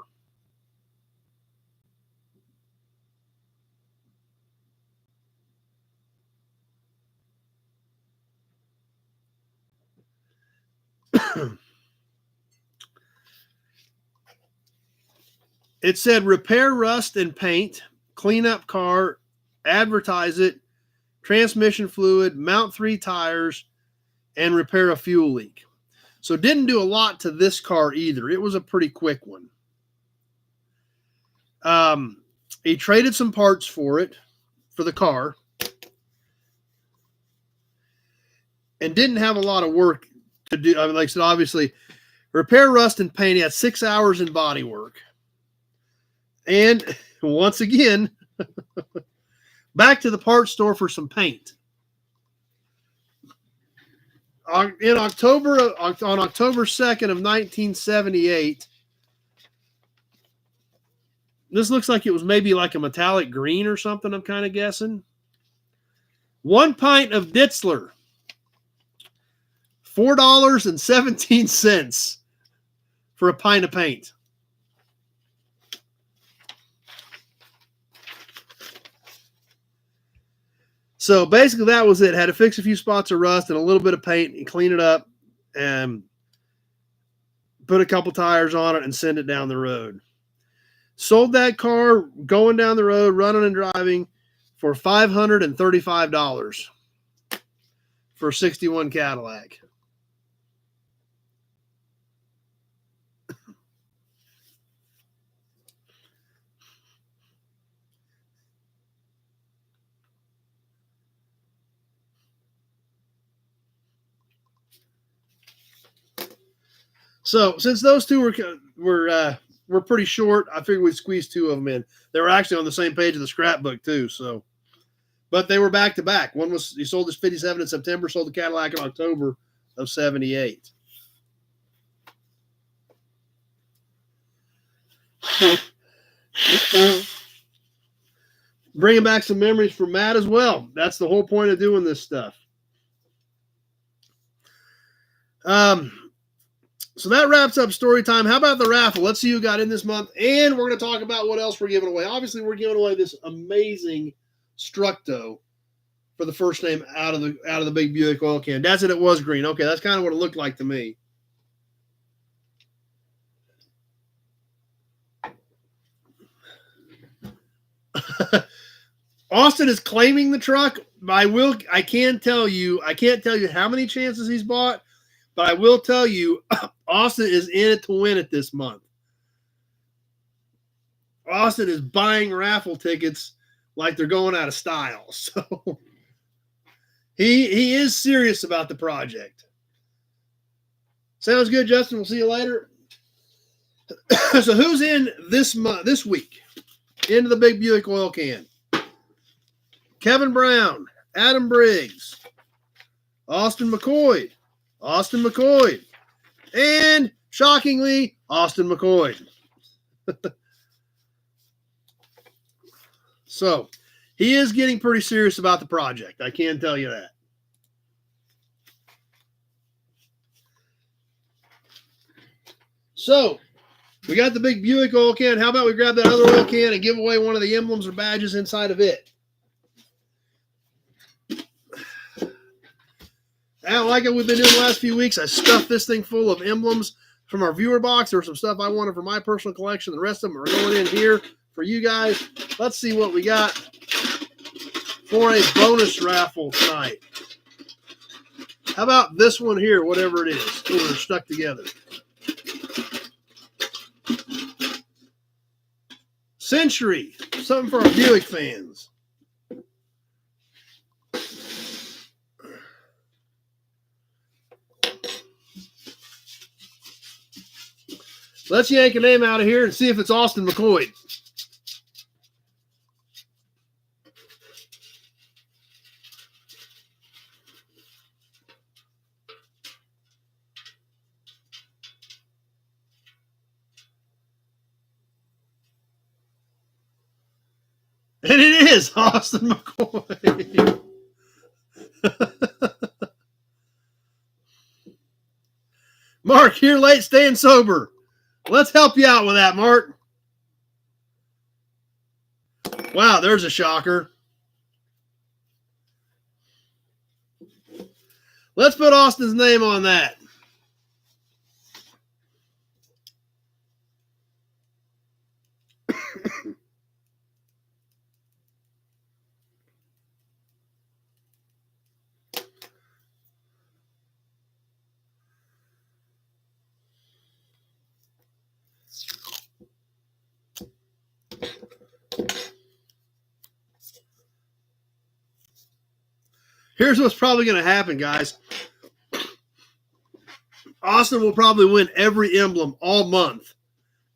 A: It said repair rust and paint, clean up car, advertise it, transmission fluid, mount 3 tires, and repair a fuel leak. So didn't do a lot to this car either. It was a pretty quick one. He traded some parts for the car, and didn't have a lot of work to do. Like I said, obviously, repair rust and paint. He had 6 hours in body work. And once again, back to the parts store for some paint. On October 2nd of 1978, this looks like it was maybe like a metallic green or something, I'm kind of guessing. 1 pint of Ditzler, $4.17 for a pint of paint. So basically that was it. Had to fix a few spots of rust and a little bit of paint and clean it up and put a couple tires on it and send it down the road. Sold that car going down the road, running and driving for $535 for a 61 Cadillac. So since those two were pretty short, I figured we'd squeeze 2 of them in. They were actually on the same page of the scrapbook too. So, but they were back to back. One was he sold this 57 in September, sold the Cadillac in October of 78. Bringing back some memories for Matt as well. That's the whole point of doing this stuff. So that wraps up story time. How about the raffle? Let's see who got in this month. And we're going to talk about what else we're giving away. Obviously, we're giving away this amazing Structo for the first name out of the big Buick oil can. That's it. It was green. Okay, that's kind of what it looked like to me. Austin is claiming the truck. I can't tell you how many chances he's bought, but I will tell you Austin is in it to win it this month. Austin is buying raffle tickets like they're going out of style. So he is serious about the project. Sounds good, Justin. We'll see you later. So who's in this week into the big Buick oil can? Kevin Brown, Adam Briggs, Austin McCoy, and shockingly, Austin McCoy. So he is getting pretty serious about the project. I can tell you that. So we got the big Buick oil can. How about we grab that other oil can and give away one of the emblems or badges inside of it? I like it. We've been doing the last few weeks. I stuffed this thing full of emblems from our viewer box. There was some stuff I wanted for my personal collection. The rest of them are going in here for you guys. Let's see what we got for a bonus raffle tonight. How about this one here, whatever it is? They're stuck together. Century, something for our Buick fans. Let's yank a name out of here and see if it's Austin McCoy. And it is Austin McCoy. Mark, here late, staying sober. Let's help you out with that, Mark. Wow, there's a shocker. Let's put Austin's name on that. Here's what's probably going to happen, guys. Austin will probably win every emblem all month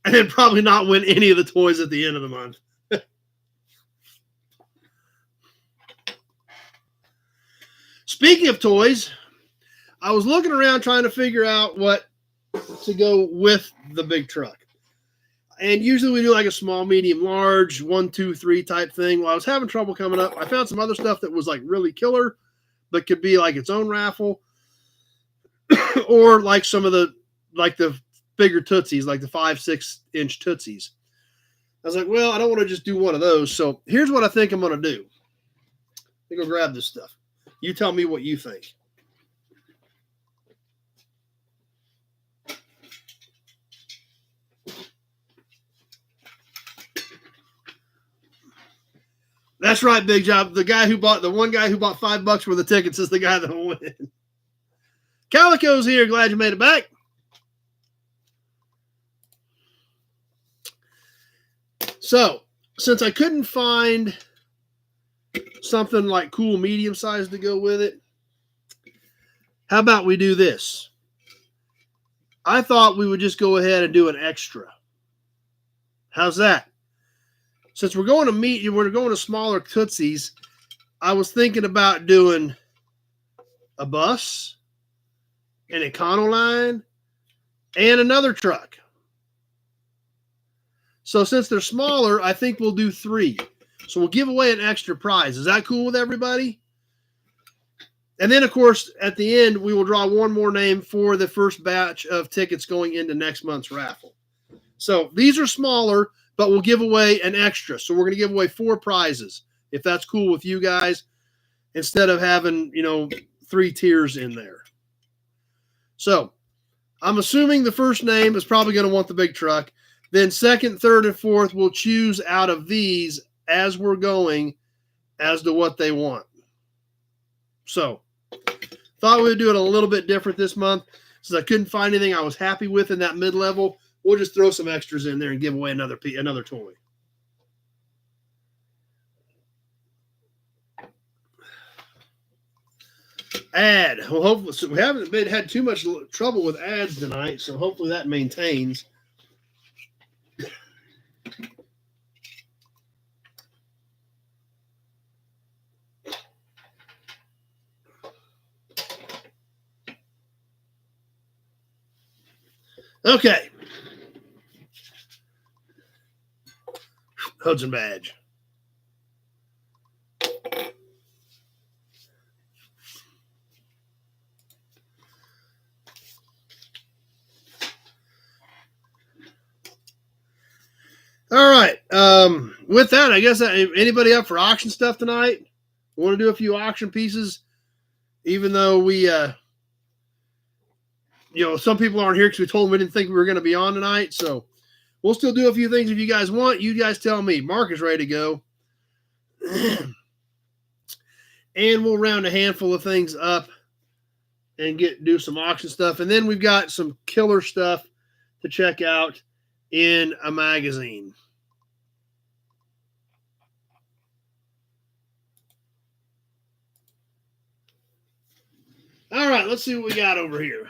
A: and then probably not win any of the toys at the end of the month. Speaking of toys, I was looking around trying to figure out what to go with the big truck. And usually we do like a small, medium, large, 1, 2, 3 type thing. Well, I was having trouble coming up. I found some other stuff that was like really killer, but could be like its own raffle. Or like some of the bigger Tootsies, like the 5-6 inch Tootsies. I was like, well, I don't want to just do one of those. So here's what I think I'm going to do. Let me go grab this stuff. You tell me what you think. That's right, Big Job. The one guy who bought $5 worth of tickets is the guy that will win. Calico's here. Glad you made it back. So, since I couldn't find something like cool medium size to go with it, how about we do this? I thought we would just go ahead and do an extra. How's that? Since we're going to smaller Tootsies, I was thinking about doing a bus an Econoline, and another truck. So since they're smaller, I think we'll do 3. So we'll give away an extra prize. Is that cool with everybody? And then, of course, at the end, we will draw one more name for the first batch of tickets going into next month's raffle. So these are smaller, but we'll give away an extra. So we're going to give away 4 prizes, if that's cool with you guys, instead of having, 3 tiers in there. So I'm assuming the first name is probably going to want the big truck. Then second, third, and fourth, we'll choose out of these as we're going as to what they want. So thought we would do it a little bit different this month. Since I couldn't find anything I was happy with in that mid-level, we'll just throw some extras in there and give away another toy. Ad. Well, hopefully, so we haven't had too much trouble with ads tonight, so hopefully that maintains. Okay. Hudson badge. All right. With that, I guess anybody up for auction stuff tonight? We want to do a few auction pieces, even though we, some people aren't here because we told them we didn't think we were going to be on tonight. So we'll still do a few things if you guys want. You guys tell me. Mark is ready to go. And we'll round a handful of things up and do some auction stuff. And then we've got some killer stuff to check out in a magazine. All right, let's see what we got over here.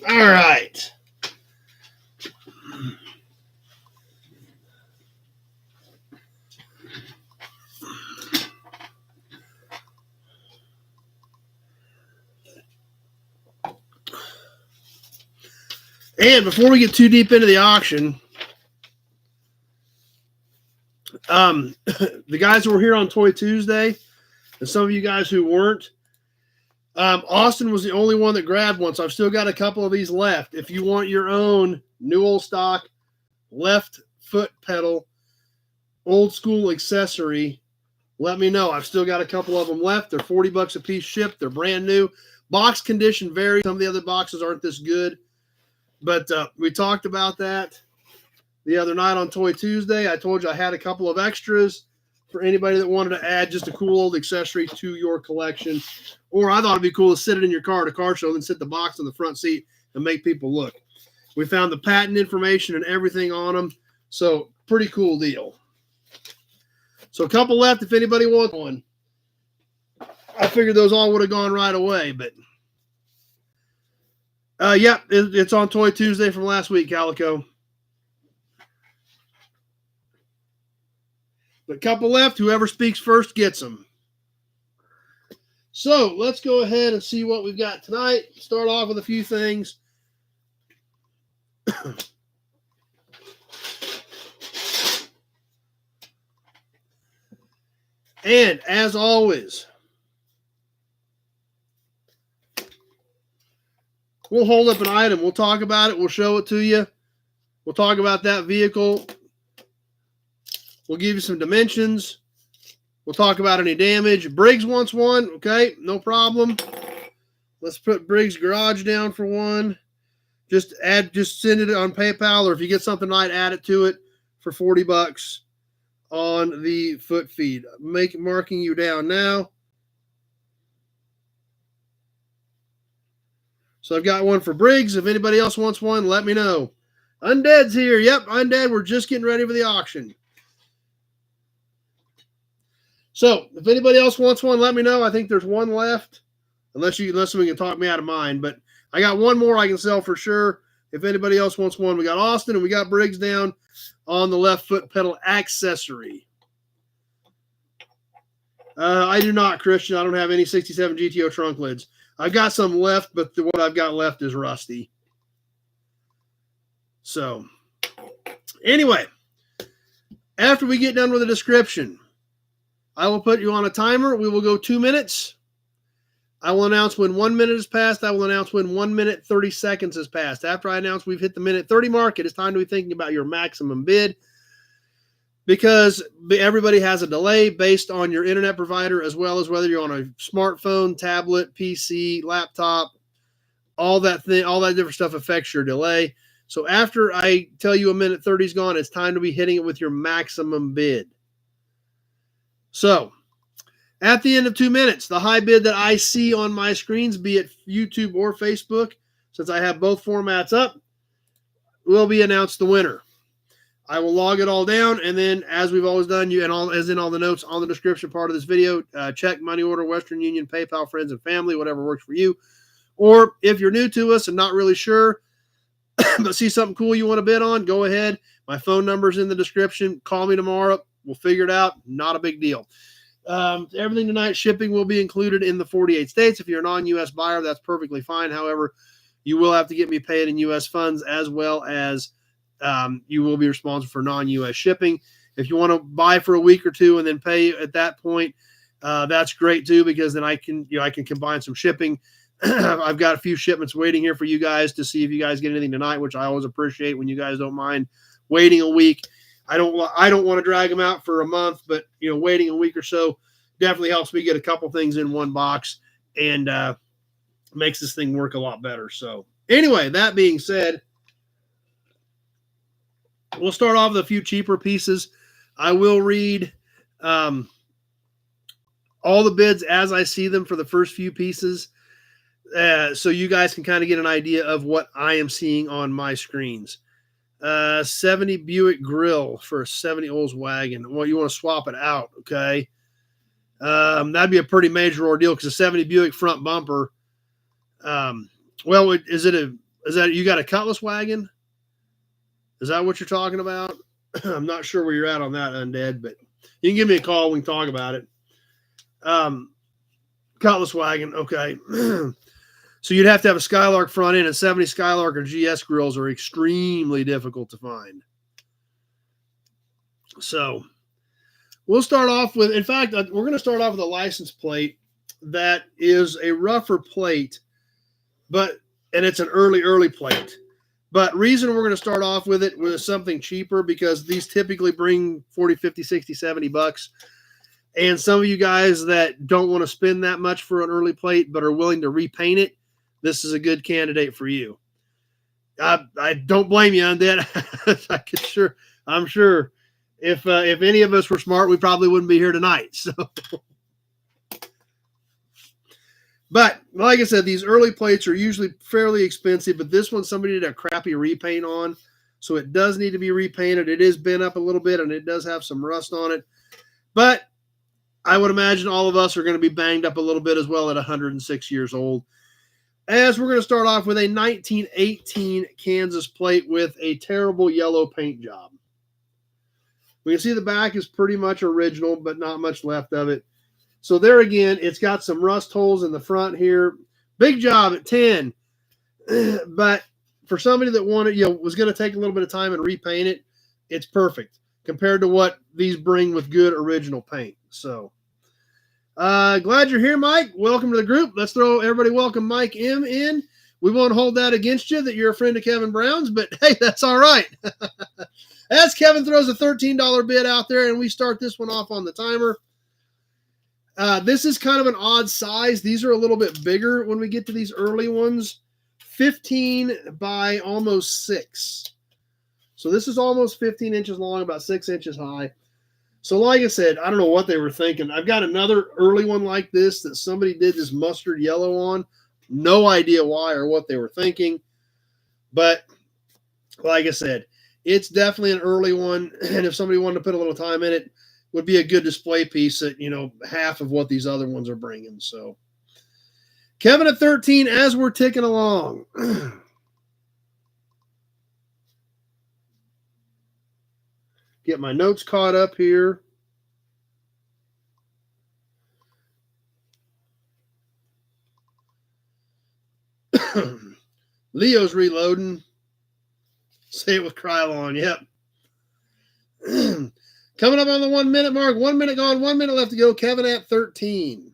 A: All right. And before we get too deep into the auction, the guys who were here on Toy Tuesday, and some of you guys who weren't, Austin was the only one that grabbed one, so I've still got a couple of these left. If you want your own new old stock left foot pedal old school accessory, let me know. I've still got a couple of them left. They're $40 a piece shipped. They're brand new. Box condition varies. Some of the other boxes aren't this good. But we talked about that the other night on Toy Tuesday. I told you I had a couple of extras for anybody that wanted to add just a cool old accessory to your collection. Or I thought it'd be cool to sit it in your car at a car show and then sit the box in the front seat and make people look. We found the patent information and everything on them. So pretty cool deal. So a couple left if anybody wants one. I figured those all would have gone right away, but Yeah, it's on Toy Tuesday from last week, Calico. A couple left. Whoever speaks first gets them. So let's go ahead and see what we've got tonight. Start off with a few things. And as always, we'll hold up an item. We'll talk about it. We'll show it to you. We'll talk about that vehicle. We'll give you some dimensions. We'll talk about any damage. Briggs wants one. Okay, no problem. Let's put Briggs Garage down for one. Just send it on PayPal, or if you get something right, add it to it for $40 on the foot feed. Marking you down now. So I've got one for Briggs. If anybody else wants one, let me know. Undead's here. Yep, Undead. We're just getting ready for the auction. So if anybody else wants one, let me know. I think there's one left, unless we can talk me out of mine. But I got one more I can sell for sure. If anybody else wants one, we got Austin and we got Briggs down on the left foot pedal accessory. I do not, Christian. I don't have any 67 GTO trunk lids. I've got some left, but what I've got left is rusty. So, anyway, after we get done with the description, I will put you on a timer. We will go 2 minutes. I will announce when 1 minute has passed. I will announce when 1 minute 30 seconds has passed. After I announce we've hit the minute 30 mark, it is time to be thinking about your maximum bid, because everybody has a delay based on your internet provider, as well as whether you're on a smartphone, tablet, PC, laptop. All that different stuff affects your delay. So after I tell you a minute 30 is gone, it's time to be hitting it with your maximum bid. So at the end of 2 minutes, the high bid that I see on my screens, be it YouTube or Facebook, since I have both formats up, will be announced the winner. I will log it all down, and then, as we've always done, as in all the notes on the description part of this video, check, money order, Western Union, PayPal, friends and family, whatever works for you. Or if you're new to us and not really sure, but see something cool you want to bid on, go ahead. My phone number's in the description. Call me tomorrow. We'll figure it out. Not a big deal. Everything tonight, shipping will be included in the 48 states. If you're a non-U.S. buyer, that's perfectly fine. However, you will have to get me paid in U.S. funds, as well as you will be responsible for non-U.S. shipping. If you want to buy for a week or two and then pay at that point, that's great too, because then I can combine some shipping. I've got a few shipments waiting here for you guys to see if you guys get anything tonight, which I always appreciate when you guys don't mind waiting a week. I don't want to drag them out for a month, but waiting a week or so definitely helps me get a couple things in one box and makes this thing work a lot better. So anyway, that being said, we'll start off with a few cheaper pieces. I will read all the bids as I see them for the first few pieces, so you guys can kind of get an idea of what I am seeing on my screens. 70 Buick grill for a 70 Volkswagen. Well, you want to swap it out, okay? That'd be a pretty major ordeal, because a 70 Buick front bumper. Well, is that you got a Cutlass wagon? Is that what you're talking about? I'm not sure where you're at on that, Undead, but you can give me a call. We can talk about it. Cutlass wagon, okay. So you'd have to have a Skylark front end, and 70 Skylark or GS grills are extremely difficult to find. So we'll start off with, in fact, we're going to start off with a license plate that is a rougher plate, and it's an early plate. But reason we're going to start off with it with something cheaper, because these typically bring 40, 50, 60, 70 bucks. And some of you guys that don't want to spend that much for an early plate but are willing to repaint it, this is a good candidate for you. I don't blame you on that. I'm sure if any of us were smart, we probably wouldn't be here tonight. So, but like I said, these early plates are usually fairly expensive, but this one somebody did a crappy repaint on, so it does need to be repainted. It is bent up a little bit, and it does have some rust on it. But I would imagine all of us are going to be banged up a little bit as well at 106 years old. As we're going to start off with a 1918 Kansas plate with a terrible yellow paint job. We can see the back is pretty much original, but not much left of it. So there again, it's got some rust holes in the front here. Big job at 10. But for somebody that wanted, was going to take a little bit of time and repaint it, it's perfect compared to what these bring with good original paint. So glad you're here, Mike. Welcome to the group. Let's everybody welcome Mike M in. We won't hold that against you that you're a friend of Kevin Brown's, but hey, that's all right. As Kevin throws a $13 bid out there, and we start this one off on the timer. This is kind of an odd size. These are a little bit bigger when we get to these early ones. 15 by almost 6. So this is almost 15 inches long, about 6 inches high. So like I said, I don't know what they were thinking. I've got another early one like this that somebody did this mustard yellow on. No idea why or what they were thinking. But like I said, it's definitely an early one. And if somebody wanted to put a little time in it, would be a good display piece at, half of what these other ones are bringing. So Kevin at 13 as we're ticking along. Get my notes caught up here. Leo's reloading. Say it with Krylon. Yep. Coming up on the 1 minute mark. 1 minute gone. 1 minute left to go. Kevin at 13.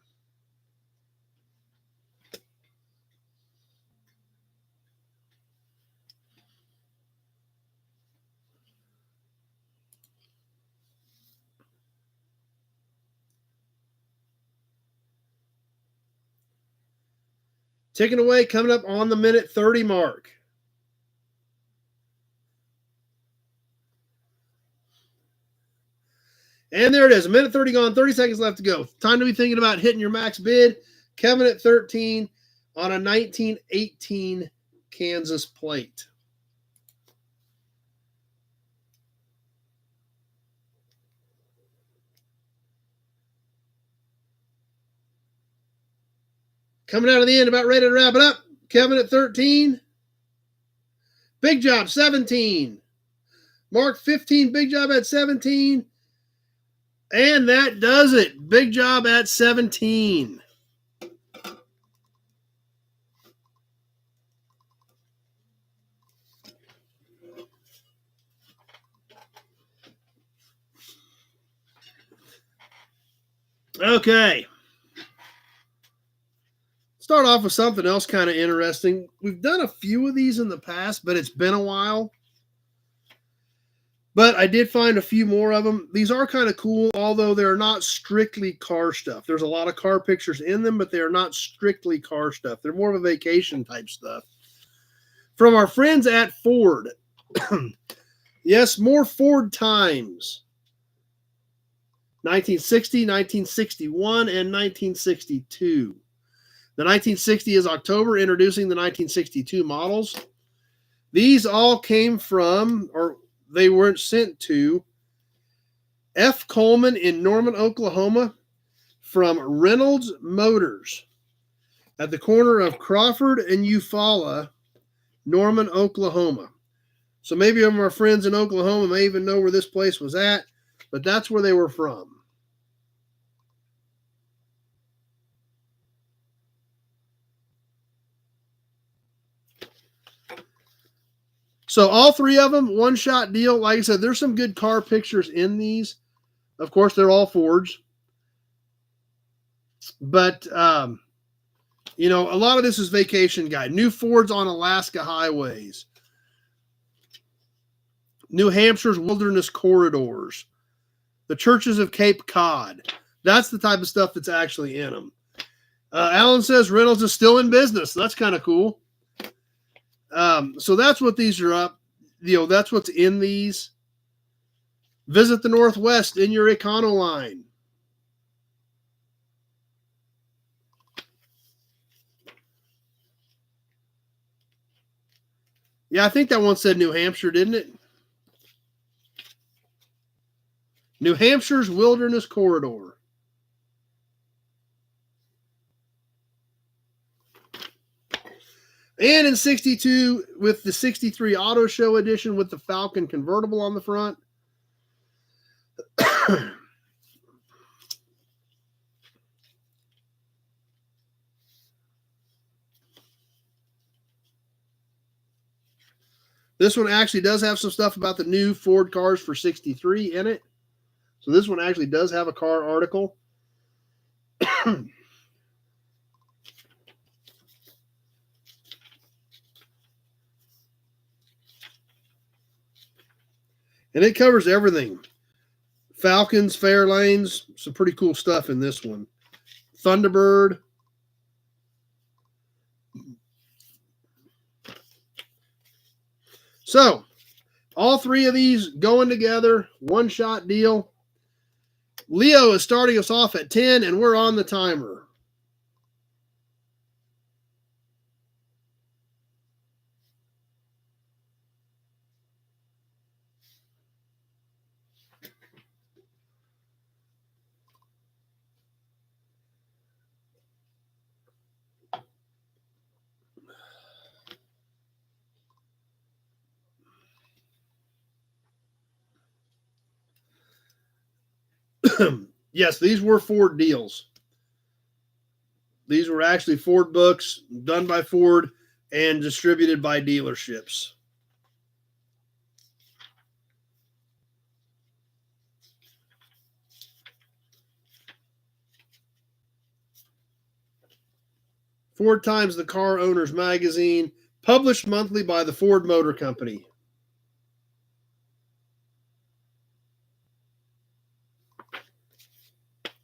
A: Ticking away, coming up on the minute 30 mark. And there it is, a minute 30 gone, 30 seconds left to go. Time to be thinking about hitting your max bid. Kevin at 13 on a 1918 Kansas plate. Coming out of the end, about ready to wrap it up. Kevin at 13. Big job, 17. Mark 15, big job at 17. And that does it. Big job at 17. Okay. Start off with something else kind of interesting. We've done a few of these in the past, but it's been a while. But I did find a few more of them. These are kind of cool, although they're not strictly car stuff. There's a lot of car pictures in them, but they are not strictly car stuff. They're more of a vacation type stuff. From our friends at Ford. Yes, more Ford times. 1960, 1961, and 1962. The 1960 is October, introducing the 1962 models. These all came from, or they weren't sent to, F. Coleman in Norman, Oklahoma, from Reynolds Motors at the corner of Crawford and Eufaula, Norman, Oklahoma. So maybe some of our friends in Oklahoma may even know where this place was at, but that's where they were from. So all three of them, one-shot deal. Like I said, there's some good car pictures in these. Of course, they're all Fords. But, a lot of this is vacation guide. New Fords on Alaska highways. New Hampshire's wilderness corridors. The churches of Cape Cod. That's the type of stuff that's actually in them. Alan says Reynolds is still in business. That's kind of cool. So that's what these are up. That's what's in these. Visit the Northwest in your Econoline. Yeah, I think that one said New Hampshire, didn't it? New Hampshire's Wilderness Corridor. And in 62, with the 63 Auto Show edition with the Falcon convertible on the front. This one actually does have some stuff about the new Ford cars for 63 in it. So this one actually does have a car article. And it covers everything. Falcons, Fairlanes, some pretty cool stuff in this one. Thunderbird. So, all three of these going together, one-shot deal. Leo is starting us off at 10, and we're on the timer. Yes, these were Ford deals. These were actually Ford books done by Ford and distributed by dealerships. Ford Times, the Car Owners Magazine, published monthly by the Ford Motor Company.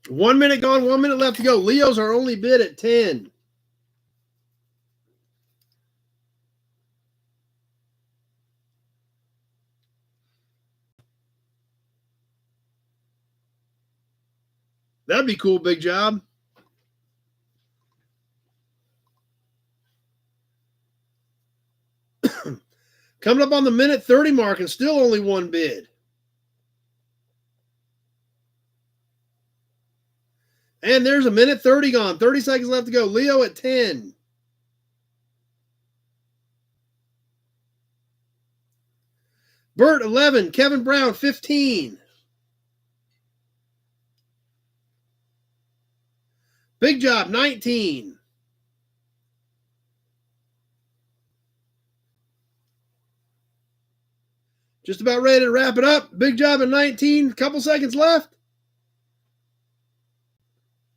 A: One minute gone, 1 minute left to go. Leo's our only bid at 10. That'd be cool, big job. Coming up on the minute 30 mark and still only one bid. And there's a minute 30 gone. 30 seconds left to go. Leo at 10. Bert, 11. Kevin Brown, 15. Big job, 19. Just about ready to wrap it up. Big job at 19. Couple seconds left.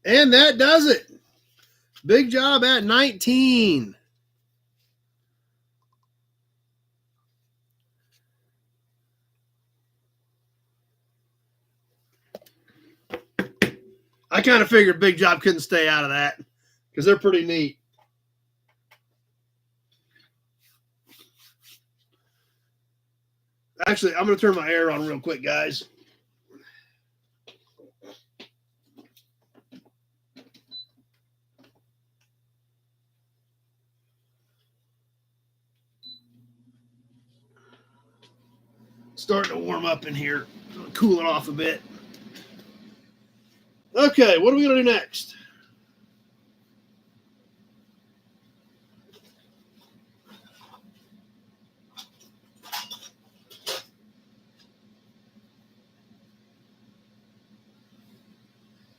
A: And that does it. Big job at 19. I kind of figured Big Job couldn't stay out of that because they're pretty neat. Actually, I'm going to turn my air on real quick, guys. Starting to warm up in here. Cool it off a bit. Okay, what are we going to do next?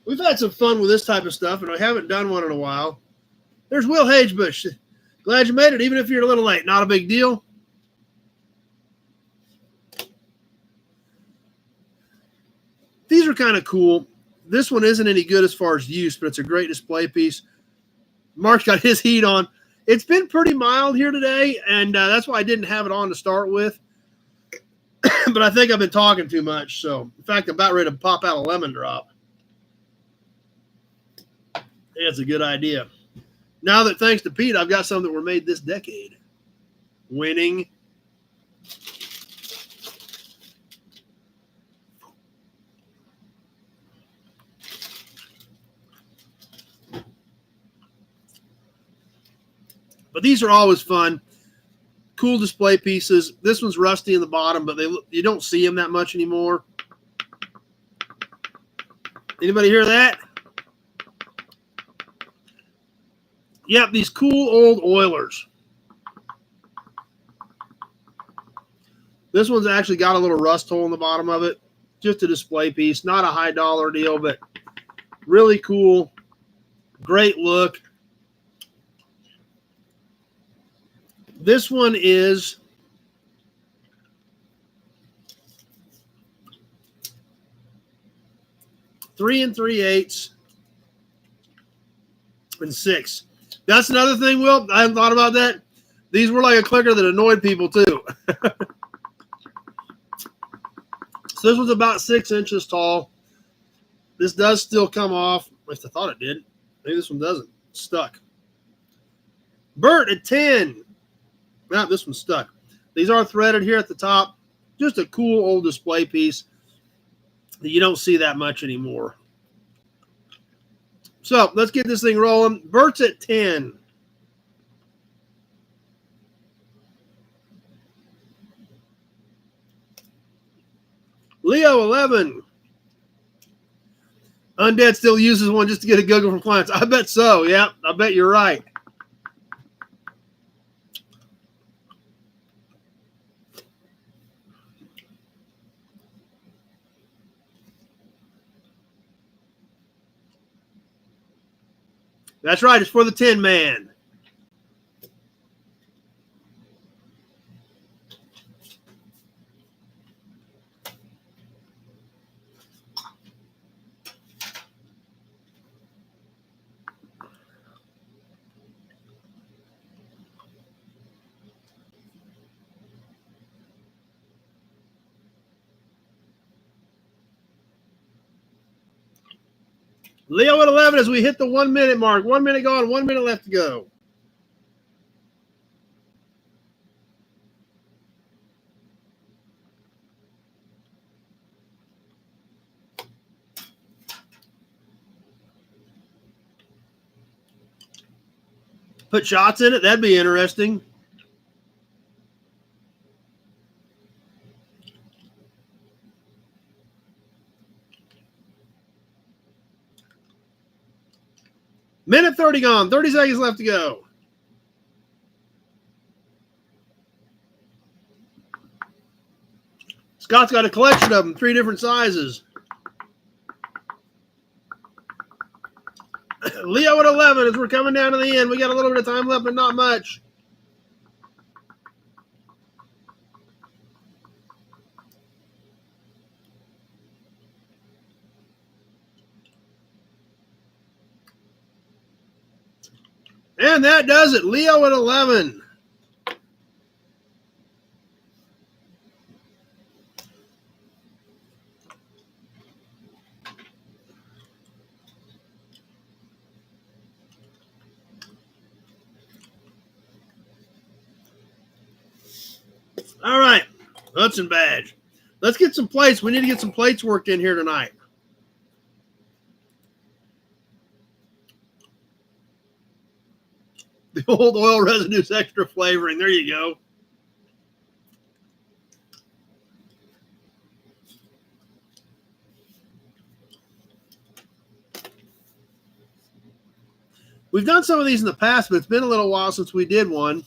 A: We've had some fun with this type of stuff, and I haven't done one in a while. There's Will Hagebush. Glad you made it, even if you're a little late. Not a big deal. These are kind of cool. This one isn't any good as far as use, but it's a great display piece. Mark's got his heat on. It's been pretty mild here today, and that's why I didn't have it on to start with. But I think I've been talking too much. So, in fact, I'm about ready to pop out a lemon drop. It's a good idea. Now that, thanks to Pete, I've got some that were made this decade. Winning. But these are always fun. Cool display pieces. This one's rusty in the bottom, but you don't see them that much anymore. Anybody hear that? Yep, these cool old Oilers. This one's actually got a little rust hole in the bottom of it. Just a display piece. Not a high dollar deal, but really cool. Great look. This one is three and 3/8 and 6. That's another thing, Will. I hadn't thought about that. These were like a clicker that annoyed people too. So this was about 6 inches tall. This does still come off. At least I thought it did. Maybe this one doesn't. It's stuck. Bert at 10. Now this one's stuck. These are threaded here at the top. Just a cool old display piece that you don't see that much anymore. So let's get this thing rolling. Bert's at 10. Leo, 11. Undead still uses one just to get a giggle from clients. I bet so. Yeah, I bet you're right. That's right. It's for the Tin Man. Leo at 11 as we hit the 1 minute mark. 1 minute gone, 1 minute left to go. Put shots in it. That'd be interesting. Minute 30 gone. 30 seconds left to go. Scott's got a collection of them, 3 different sizes. Leo at 11 as we're coming down to the end. We got a little bit of time left, but not much. And that does it. Leo at 11. All right. Hudson badge. Let's get some plates. We need to get some plates worked in here tonight. The old oil residue's extra flavoring. There you go. We've done some of these in the past, but it's been a little while since we did one.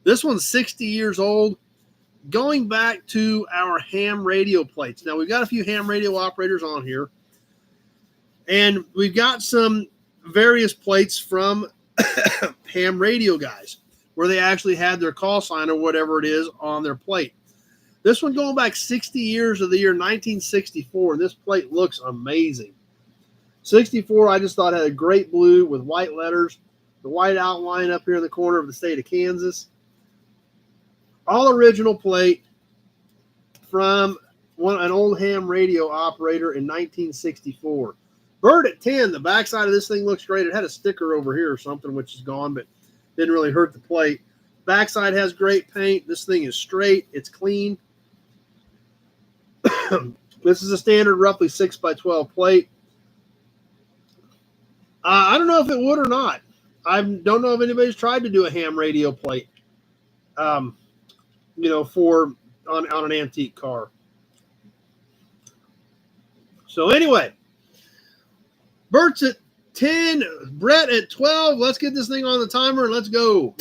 A: This one's 60 years old. Going back to our ham radio plates. Now, we've got a few ham radio operators on here. And we've got some various plates from ham radio guys where they actually had their call sign or whatever it is on their plate. This one going back 60 years of the year 1964. And this plate looks amazing. 64, I just thought had a great blue with white letters. The white outline up here in the corner of the state of Kansas. All original plate from an old ham radio operator in 1964. Bird at 10. The backside of this thing looks great. It had a sticker over here or something, which is gone, but didn't really hurt the plate. Backside has great paint. This thing is straight. It's clean. This is a standard roughly 6x12 plate. I don't know if it would or not. I don't know if anybody's tried to do a ham radio plate. For on an antique car. So anyway, Bert's at 10, Brett at 12. Let's get this thing on the timer and let's go.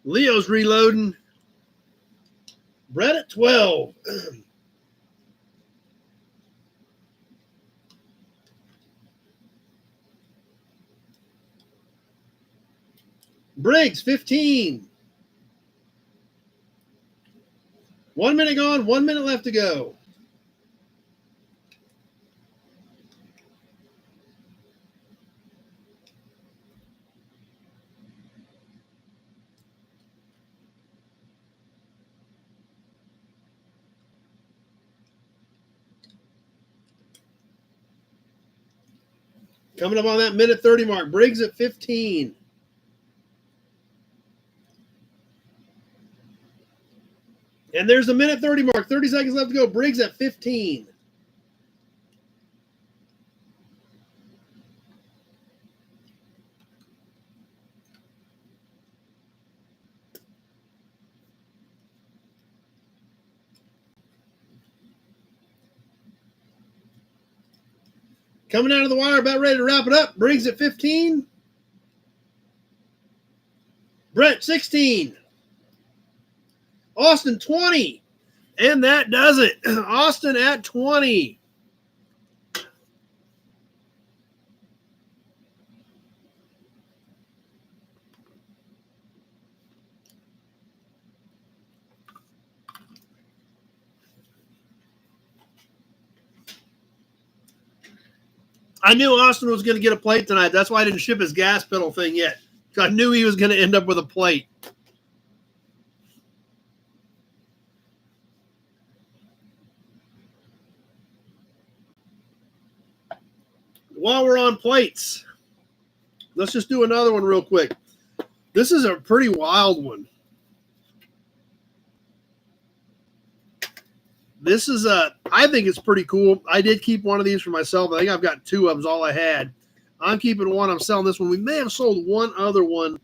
A: Leo's reloading. Brett at 12. Briggs, 15. 1 minute gone, 1 minute left to go. Coming up on that minute 30 mark. Briggs at 15. And there's the minute 30 mark. 30 seconds left to go. Briggs at 15. Coming out of the wire, about ready to wrap it up. Briggs at 15. Brett, 16. Austin, 20. And that does it. Austin at 20. I knew Austin was going to get a plate tonight. That's why I didn't ship his gas pedal thing yet. I knew he was going to end up with a plate. While we're on plates, let's just do another one real quick. This is a pretty wild one. This is I think it's pretty cool. I did keep one of these for myself. I think I've got two of them, all I had. I'm keeping one. I'm selling this one. We may have sold one other one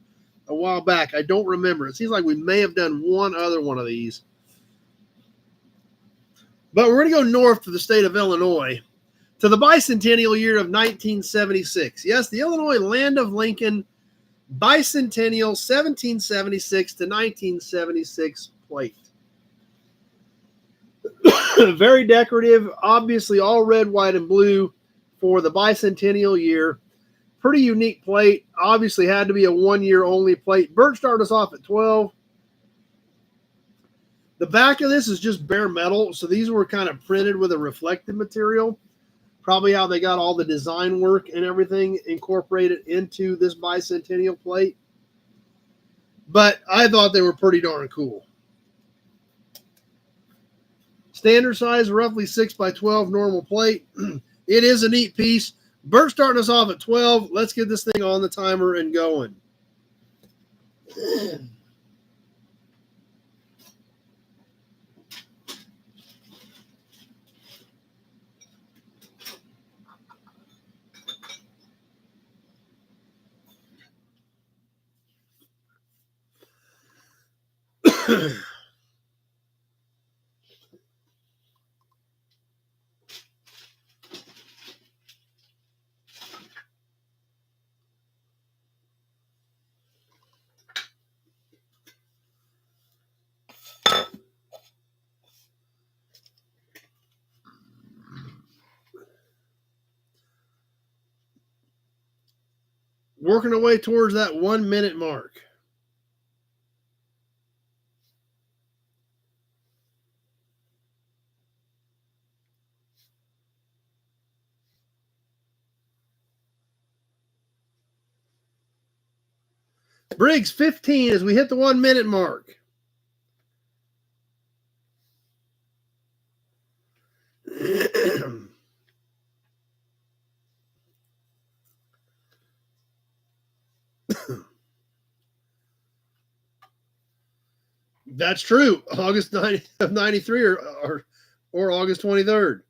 A: a while back. I don't remember. It seems like we may have done one other one of these. But we're going to go north to the state of Illinois, to the bicentennial year of 1976. Yes, the Illinois Land of Lincoln bicentennial 1776 to 1976 plate. Very decorative, obviously all red, white, and blue for the bicentennial year. Pretty unique plate. Obviously had to be a 1 year only plate. Bert started us off at 12. The back of this is just bare metal, so these were kind of printed with a reflective material. Probably how they got all the design work and everything incorporated into this bicentennial plate. But I thought they were pretty darn cool. Standard size, roughly 6 by 12 normal plate. It is a neat piece. Bert's starting us off at 12. Let's get this thing on the timer and going. Working our way towards that 1 minute mark. Briggs, 15 as we hit the 1 minute mark. That's true. August 90 of 93 or August 23rd.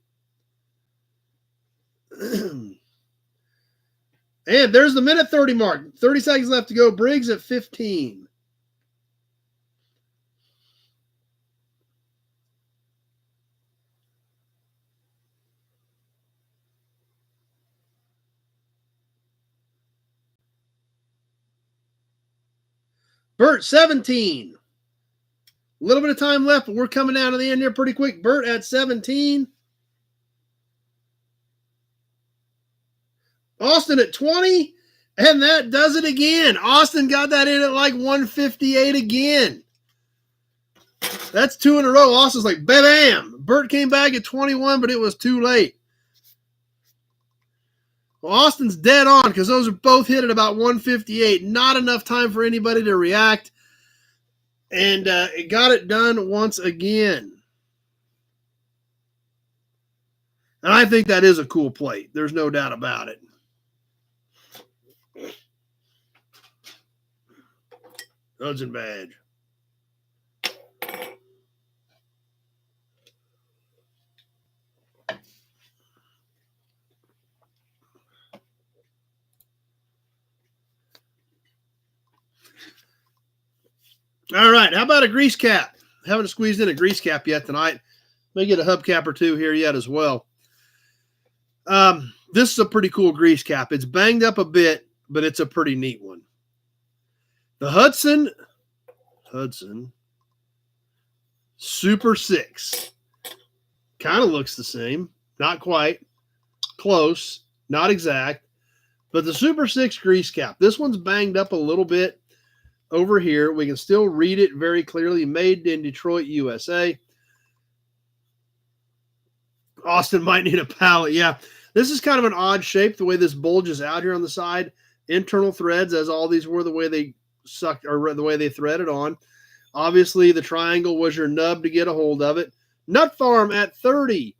A: And there's the minute 30 mark. 30 seconds left to go. Briggs at 15. Bert, 17. A little bit of time left, but we're coming down to the end here pretty quick. Bert at 17. Austin at 20. And that does it again. Austin got that in at like 158 again. That's 2 in a row. Austin's like, bam. Bert came back at 21, but it was too late. Well, Austin's dead on because those are both hit at about 158. Not enough time for anybody to react. And it got it done once again. And I think that is a cool plate. There's no doubt about it. Hudson badge. All right, how about a grease cap? Haven't squeezed in a grease cap yet tonight. May get a hubcap or two here yet as well. This is a pretty cool grease cap. It's banged up a bit, but it's a pretty neat one. The Hudson Super 6. Kind of looks the same. Not quite. Close. Not exact. But the Super 6 grease cap. This one's banged up a little bit. Over here, we can still read it very clearly. Made in Detroit, USA. Austin might need a pallet. Yeah, this is kind of an odd shape, the way this bulges out here on the side. Internal threads, as all these were, the way they sucked or the way they threaded on. Obviously, the triangle was your nub to get a hold of it. Nut Farm at 30.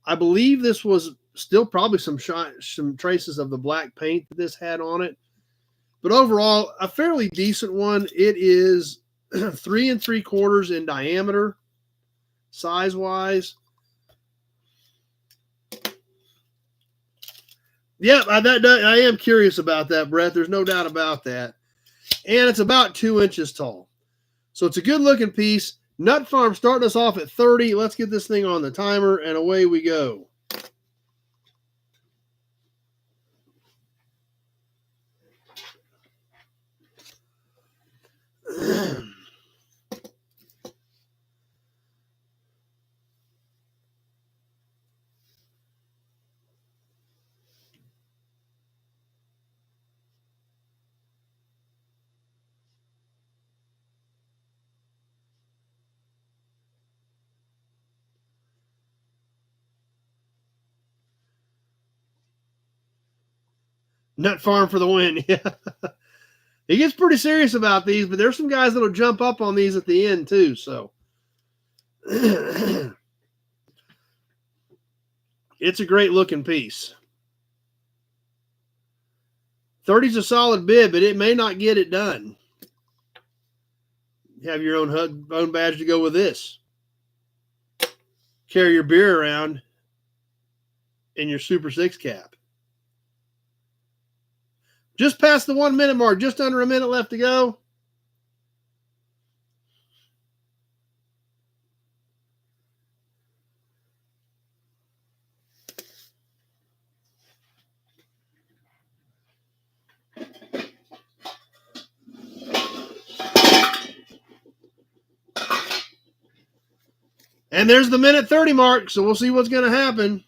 A: I believe this was still probably some traces of the black paint that this had on it. But overall, a fairly decent one. It is 3 3/4 in diameter, size-wise. Yeah, I am curious about that, Brett. There's no doubt about that. And it's about 2 inches tall. So it's a good-looking piece. Nut Farm starting us off at 30. Let's get this thing on the timer, and away we go. Nut Farm for the win. Yeah. He gets pretty serious about these, but there's some guys that'll jump up on these at the end too. So it's a great looking piece. 30's a solid bid, but it may not get it done. You have your own badge to go with this. Carry your beer around in your Super 6 cap. Just past the 1 minute mark, just under a minute left to go. And there's the minute 30 mark, so we'll see what's going to happen.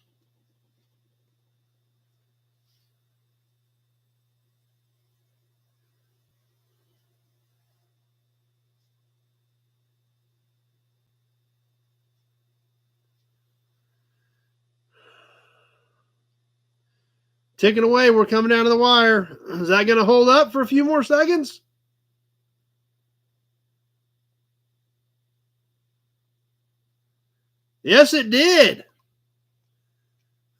A: Ticking away, we're coming down to the wire. Is that going to hold up for a few more seconds? Yes, it did.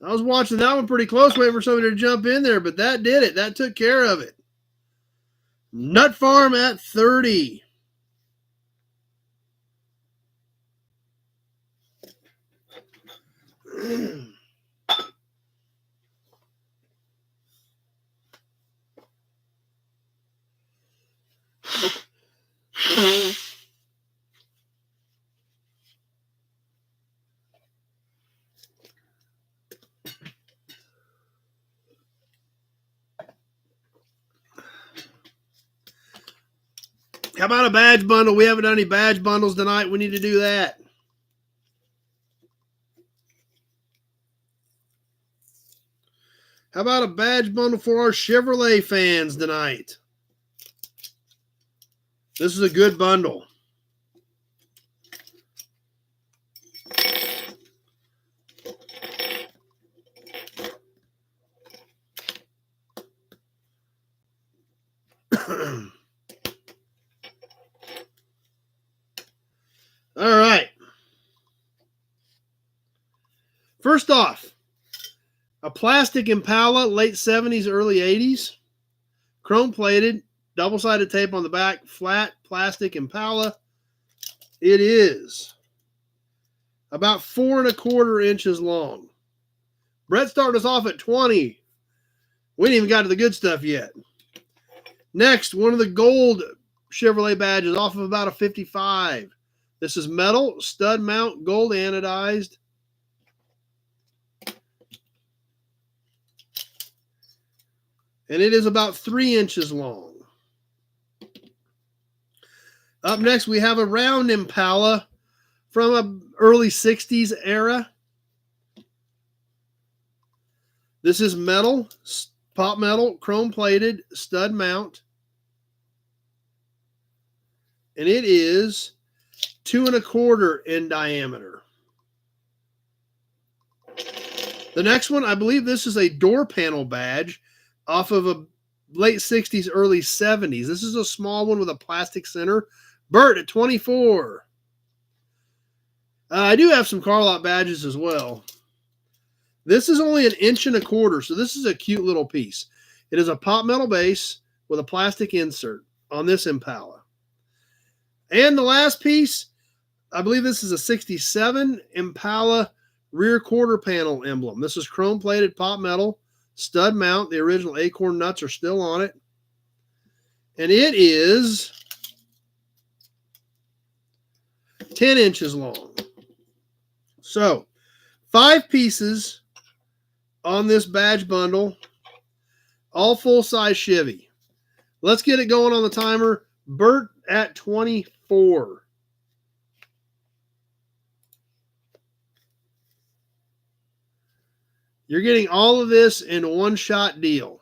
A: I was watching that one pretty close, waiting for somebody to jump in there, but that did it. That took care of it. Nut Farm at 30. How about a badge bundle? We haven't done any badge bundles tonight. We need to do that. How about a badge bundle for our Chevrolet fans tonight? This is a good bundle. All right. First off, a plastic Impala, late 70s, early 80s. Chrome plated, double-sided tape on the back, flat plastic Impala. It is about 4¼ inches long. Brett started us off at 20. We ain't even got to the good stuff yet. Next, one of the gold Chevrolet badges off of about a 55. This is metal, stud mount, gold anodized. And it is about 3 inches long. Up next, we have a round Impala from an early 60s era. This is metal, pop metal, chrome plated, stud mount. And it is 2¼ in diameter. The next one, I believe this is a door panel badge off of a late 60s, early 70s. This is a small one with a plastic center. Bert at 24. I do have some car lot badges as well. This is only 1¼ inch, so this is a cute little piece. It is a pop metal base with a plastic insert on this Impala. And the last piece, I believe this is a 67 Impala rear quarter panel emblem. This is chrome plated pop metal, stud mount. The original acorn nuts are still on it. And it is 10 inches long. So, 5 pieces on this badge bundle, all full-size Chevy. Let's get it going on the timer. Bert at 24. You're getting all of this in a one-shot deal.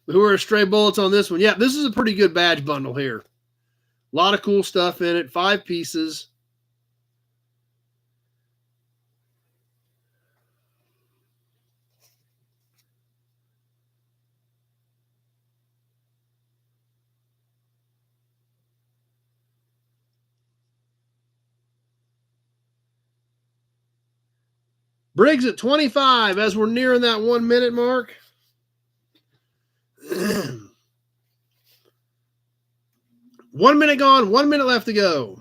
A: Who are stray bullets on this one? Yeah, this is a pretty good badge bundle here. A lot of cool stuff in it. 5 pieces. Briggs at 25 as we're nearing that 1 minute mark. 1 minute gone, 1 minute left to go.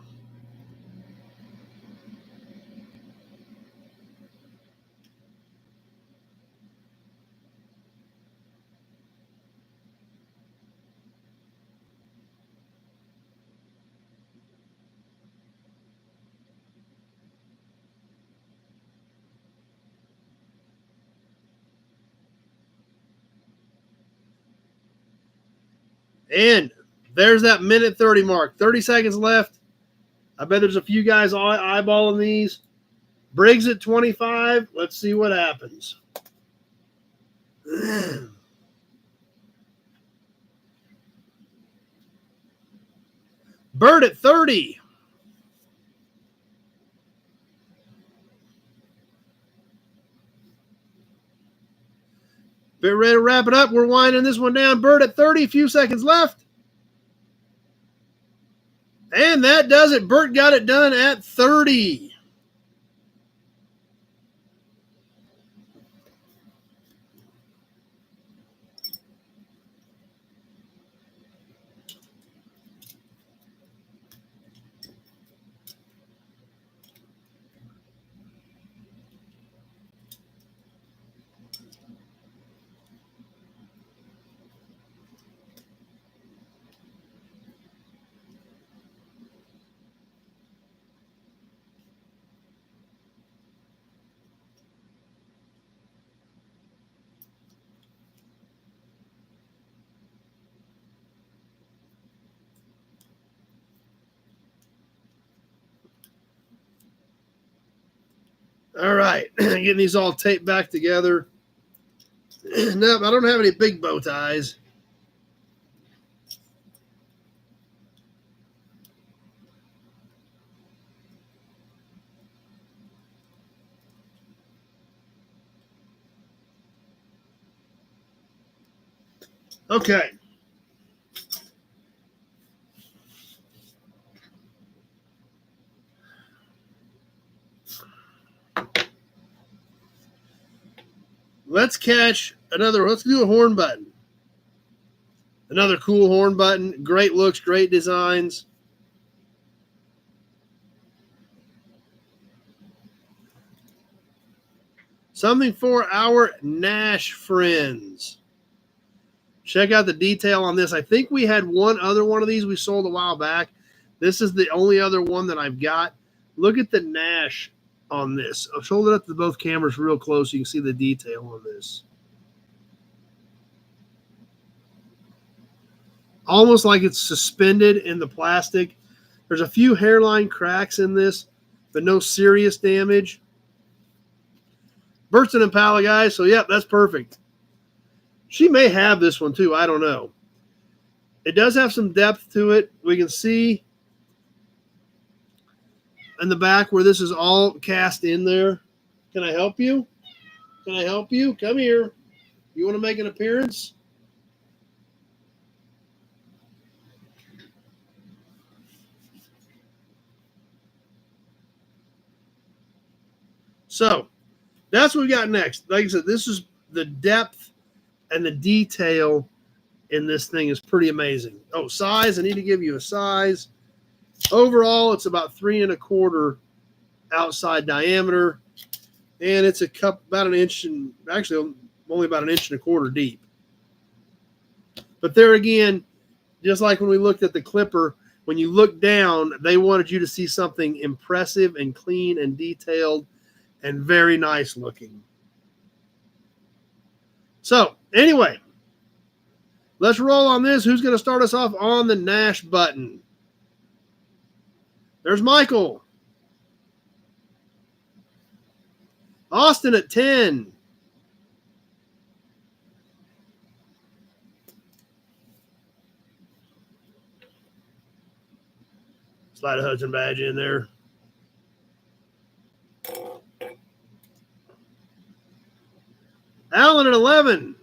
A: And there's that minute 30 mark. 30 seconds left. I bet there's a few guys eyeballing these. Briggs at 25. Let's see what happens. Bert at 30. Bit ready to wrap it up. We're winding this one down. Bert at 30. A few seconds left. And that does it. Bert got it done at 30. All right, getting these all taped back together. No, I don't have any big bow ties. Okay. Let's catch another. Let's do a horn button. Another cool horn button. Great looks, great designs. Something for our Nash friends. Check out the detail on this. I think we had one other one of these we sold a while back. This is the only other one that I've got. Look at the Nash on this. I'll hold it up to both cameras real close so you can see the detail on this. Almost like it's suspended in the plastic. There's a few hairline cracks in this, but no serious damage. Bursting Impala, guys. So, yep, that's perfect. She may have this one, too. I don't know. It does have some depth to it. We can see in the back where this is all cast in there. Can I help you? Can I help you? Come here. You want to make an appearance? So, that's what we got next. Like I said, this is the depth and the detail in this thing is pretty amazing. Oh, size. I need to give you a size. Overall, it's about 3 1/4 outside diameter. And it's a cup about an inch and actually only about 1 1/4 inches deep. But there again, just like when we looked at the clipper, when you look down, they wanted you to see something impressive and clean and detailed and very nice looking. So, anyway, let's roll on this. Who's going to start us off on the Nash button? There's Michael. Austin at 10. Slide a Hudson badge in there. Alan at 11.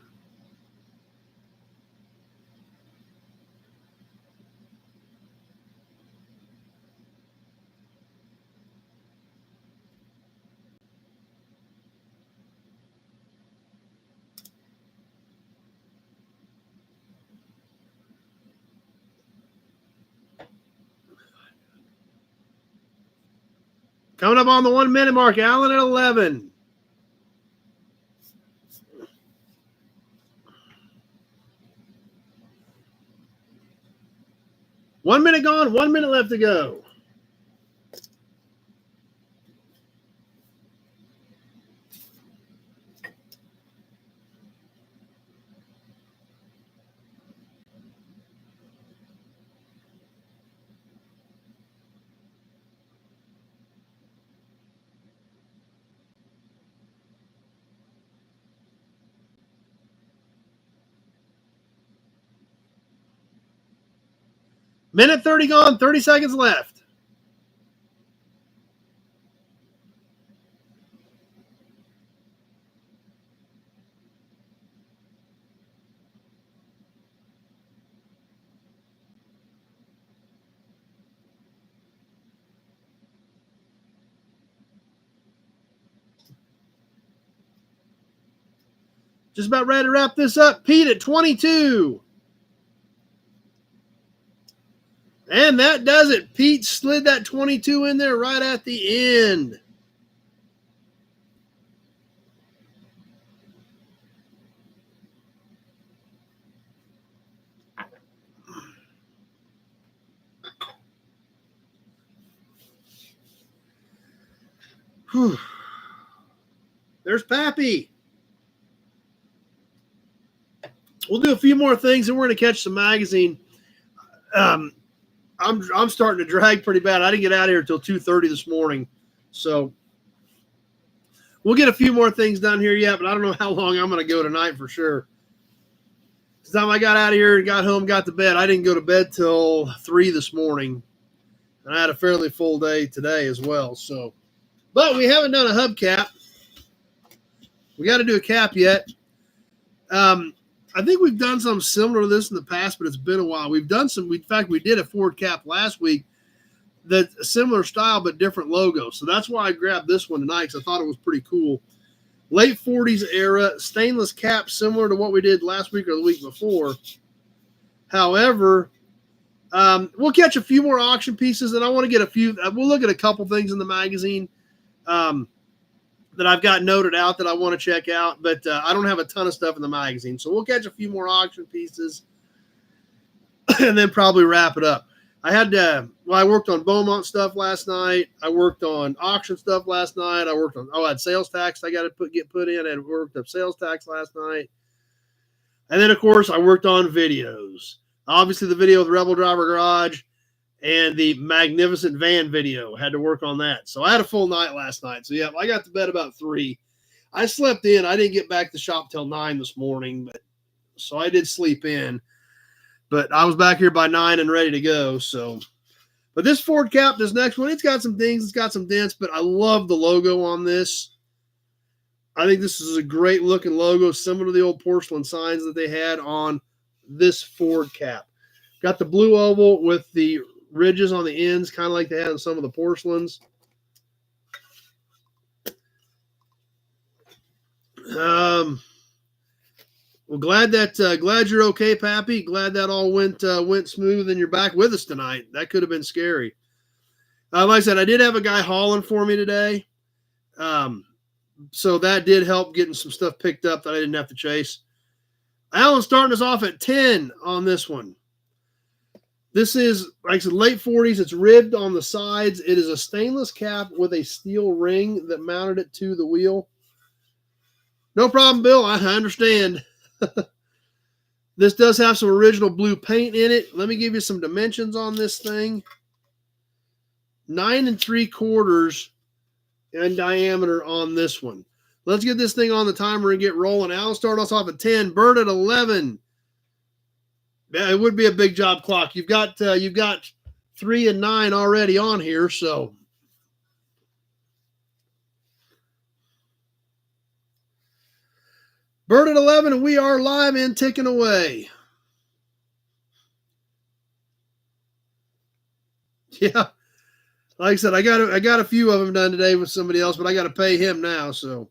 A: Coming up on the 1 minute mark, Alan at 11. One minute gone, 1 minute left to go. Minute 30 gone, 30 seconds left. Just about ready to wrap this up. Pete at 22. And that does it. Pete slid that 22 in there right at the end. Whew. There's Pappy. We'll do a few more things and we're going to catch some magazine. I'm starting to drag pretty bad. I didn't get out of here until 2:30 this morning. So we'll get a few more things done here yet, but I don't know how long I'm going to go tonight for sure. The time I got out of here and got home, got to bed, I didn't go to bed till 3 this morning. And I had a fairly full day today as well. So, but we haven't done a hubcap. We got to do a cap yet. I think we've done something similar to this in the past, but it's been a while. We've done some. In fact, we did a Ford cap last week. That's a similar style but different logo. So that's why I grabbed this one tonight because I thought it was pretty cool. Late 40s era stainless cap, similar to what we did last week or the week before. However, we'll catch a few more auction pieces, and I want to get a few. We'll look at a couple things in the magazine that I've got noted out that I want to check out, but I don't have a ton of stuff in the magazine. So we'll catch a few more auction pieces and then probably wrap it up. I worked on Beaumont stuff last night. I worked on auction stuff last night. I had sales tax I got to get put in. I worked up sales tax last night. And then, of course, I worked on videos. Obviously, the video of the Rebel Driver Garage and the magnificent van video. Had to work on that. So I had a full night last night. So, yeah, I got to bed about 3. I slept in. I didn't get back to the shop till 9 this morning, so I did sleep in. But I was back here by 9 and ready to go. So, but this Ford cap, this next one, it's got some things. It's got some dents, but I love the logo on this. I think this is a great looking logo, similar to the old porcelain signs that they had on this Ford cap. Got the blue oval with the ridges on the ends, kind of like they had in some of the porcelains. Well, glad you're okay, Pappy. Glad that all went smooth and you're back with us tonight. That could have been scary. Like I said, I did have a guy hauling for me today. So that did help getting some stuff picked up that I didn't have to chase. Alan's starting us off at 10 on this one. This is, like I said, late 40s. It's ribbed on the sides. It is a stainless cap with a steel ring that mounted it to the wheel. No problem, Bill. I understand. This does have some original blue paint in it. Let me give you some dimensions on this thing. 9 3/4 in diameter on this one. Let's get this thing on the timer and get rolling. Alan started us off at 10. Bert at 11. Yeah, it would be a big job clock. You've got 3 and 9 already on here, so. Bert at 11, and we are live and ticking away. Yeah. Like I said, I got a few of them done today with somebody else, but I got to pay him now, so.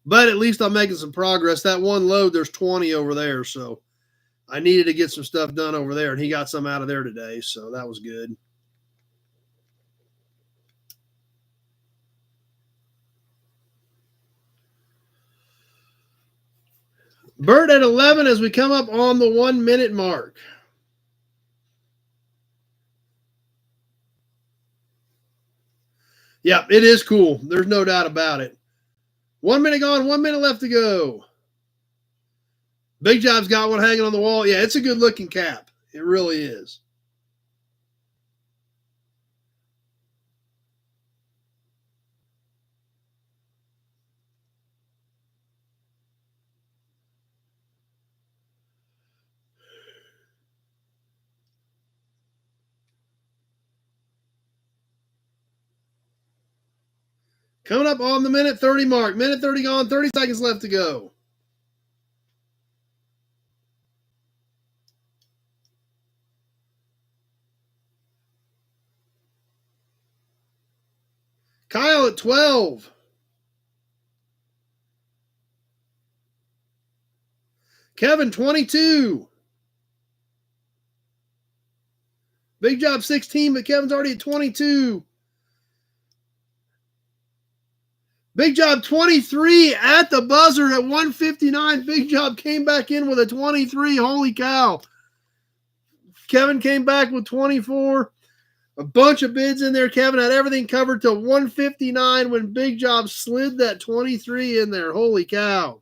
A: But at least I'm making some progress. That one load, there's 20 over there, so I needed to get some stuff done over there, and he got some out of there today, so that was good. Bert at 11 as we come up on the 1 minute mark. Yeah, it is cool. There's no doubt about it. 1 minute gone, 1 minute left to go. Big Job's got one hanging on the wall. Yeah, it's a good looking cap. It really is. Coming up on the minute 30 mark. Minute 30 gone, 30 seconds left to go. Kyle at 12. Kevin, 22. Big Job, 16, but Kevin's already at 22. Big Job, 23 at the buzzer at 1:59. Big Job came back in with a 23. Holy cow. Kevin came back with 24. A bunch of bids in there. Kevin had everything covered till 1:59 when Big Job slid that 23 in there. Holy cow.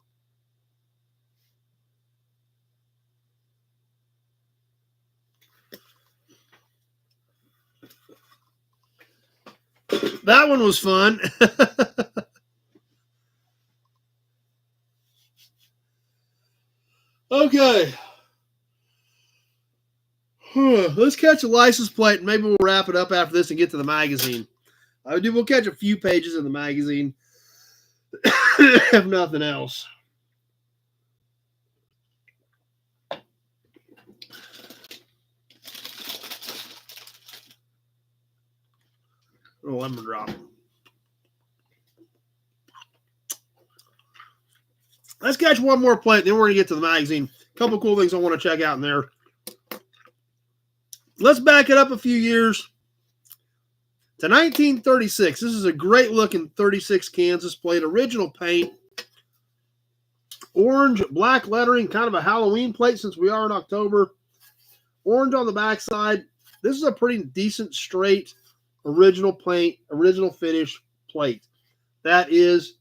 A: That one was fun. Okay. Let's catch a license plate and maybe we'll wrap it up after this and get to the magazine. We'll catch a few pages in the magazine, if nothing else. A lemon drop. Let's catch one more plate, then we're going to get to the magazine. A couple cool things I want to check out in there. Let's back it up a few years to 1936. This is a great looking 36 Kansas plate, original paint, orange, black lettering, kind of a Halloween plate since we are in October. Orange on the backside. This is a pretty decent, straight, original paint, original finish plate. That is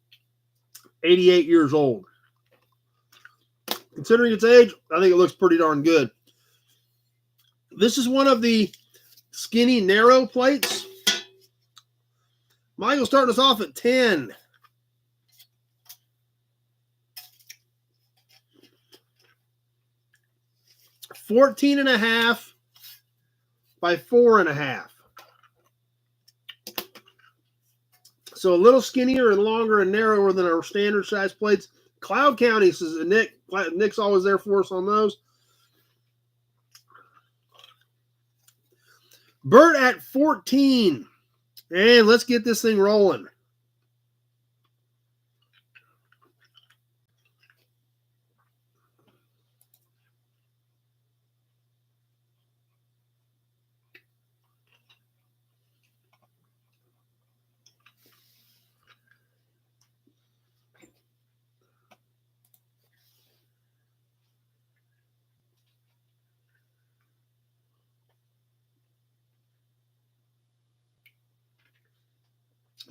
A: 88 years old. Considering its age, I think it looks pretty darn good. This is one of the skinny, narrow plates. Michael's starting us off at 10. $14.5 by $4.5. So a little skinnier and longer and narrower than our standard size plates. Cloud County, says Nick. Nick's always there for us on those. Bert at 14. And let's get this thing rolling.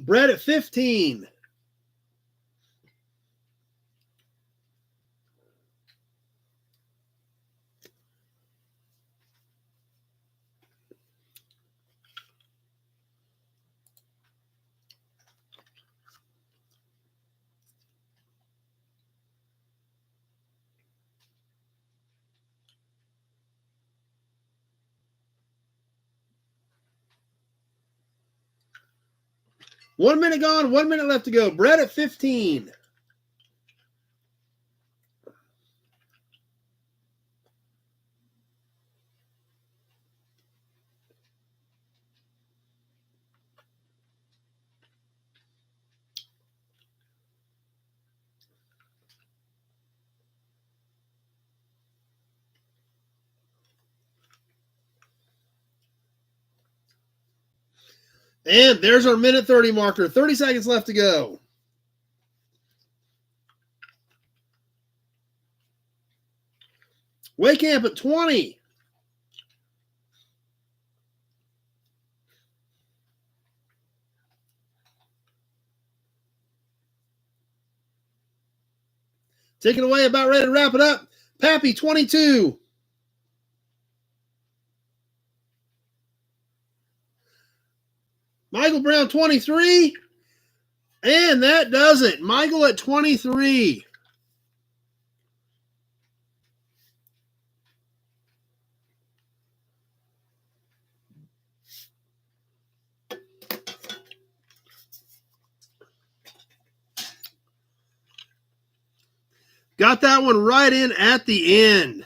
A: Brett at 15. One minute gone, 1 minute left to go. Brett at 15. And there's our minute 30 marker. 30 seconds left to go. Waycamp at 20. Taking away, about ready to wrap it up. Pappy, 22. Michael Brown, 23. And that does it. Michael at 23. Got that one right in at the end.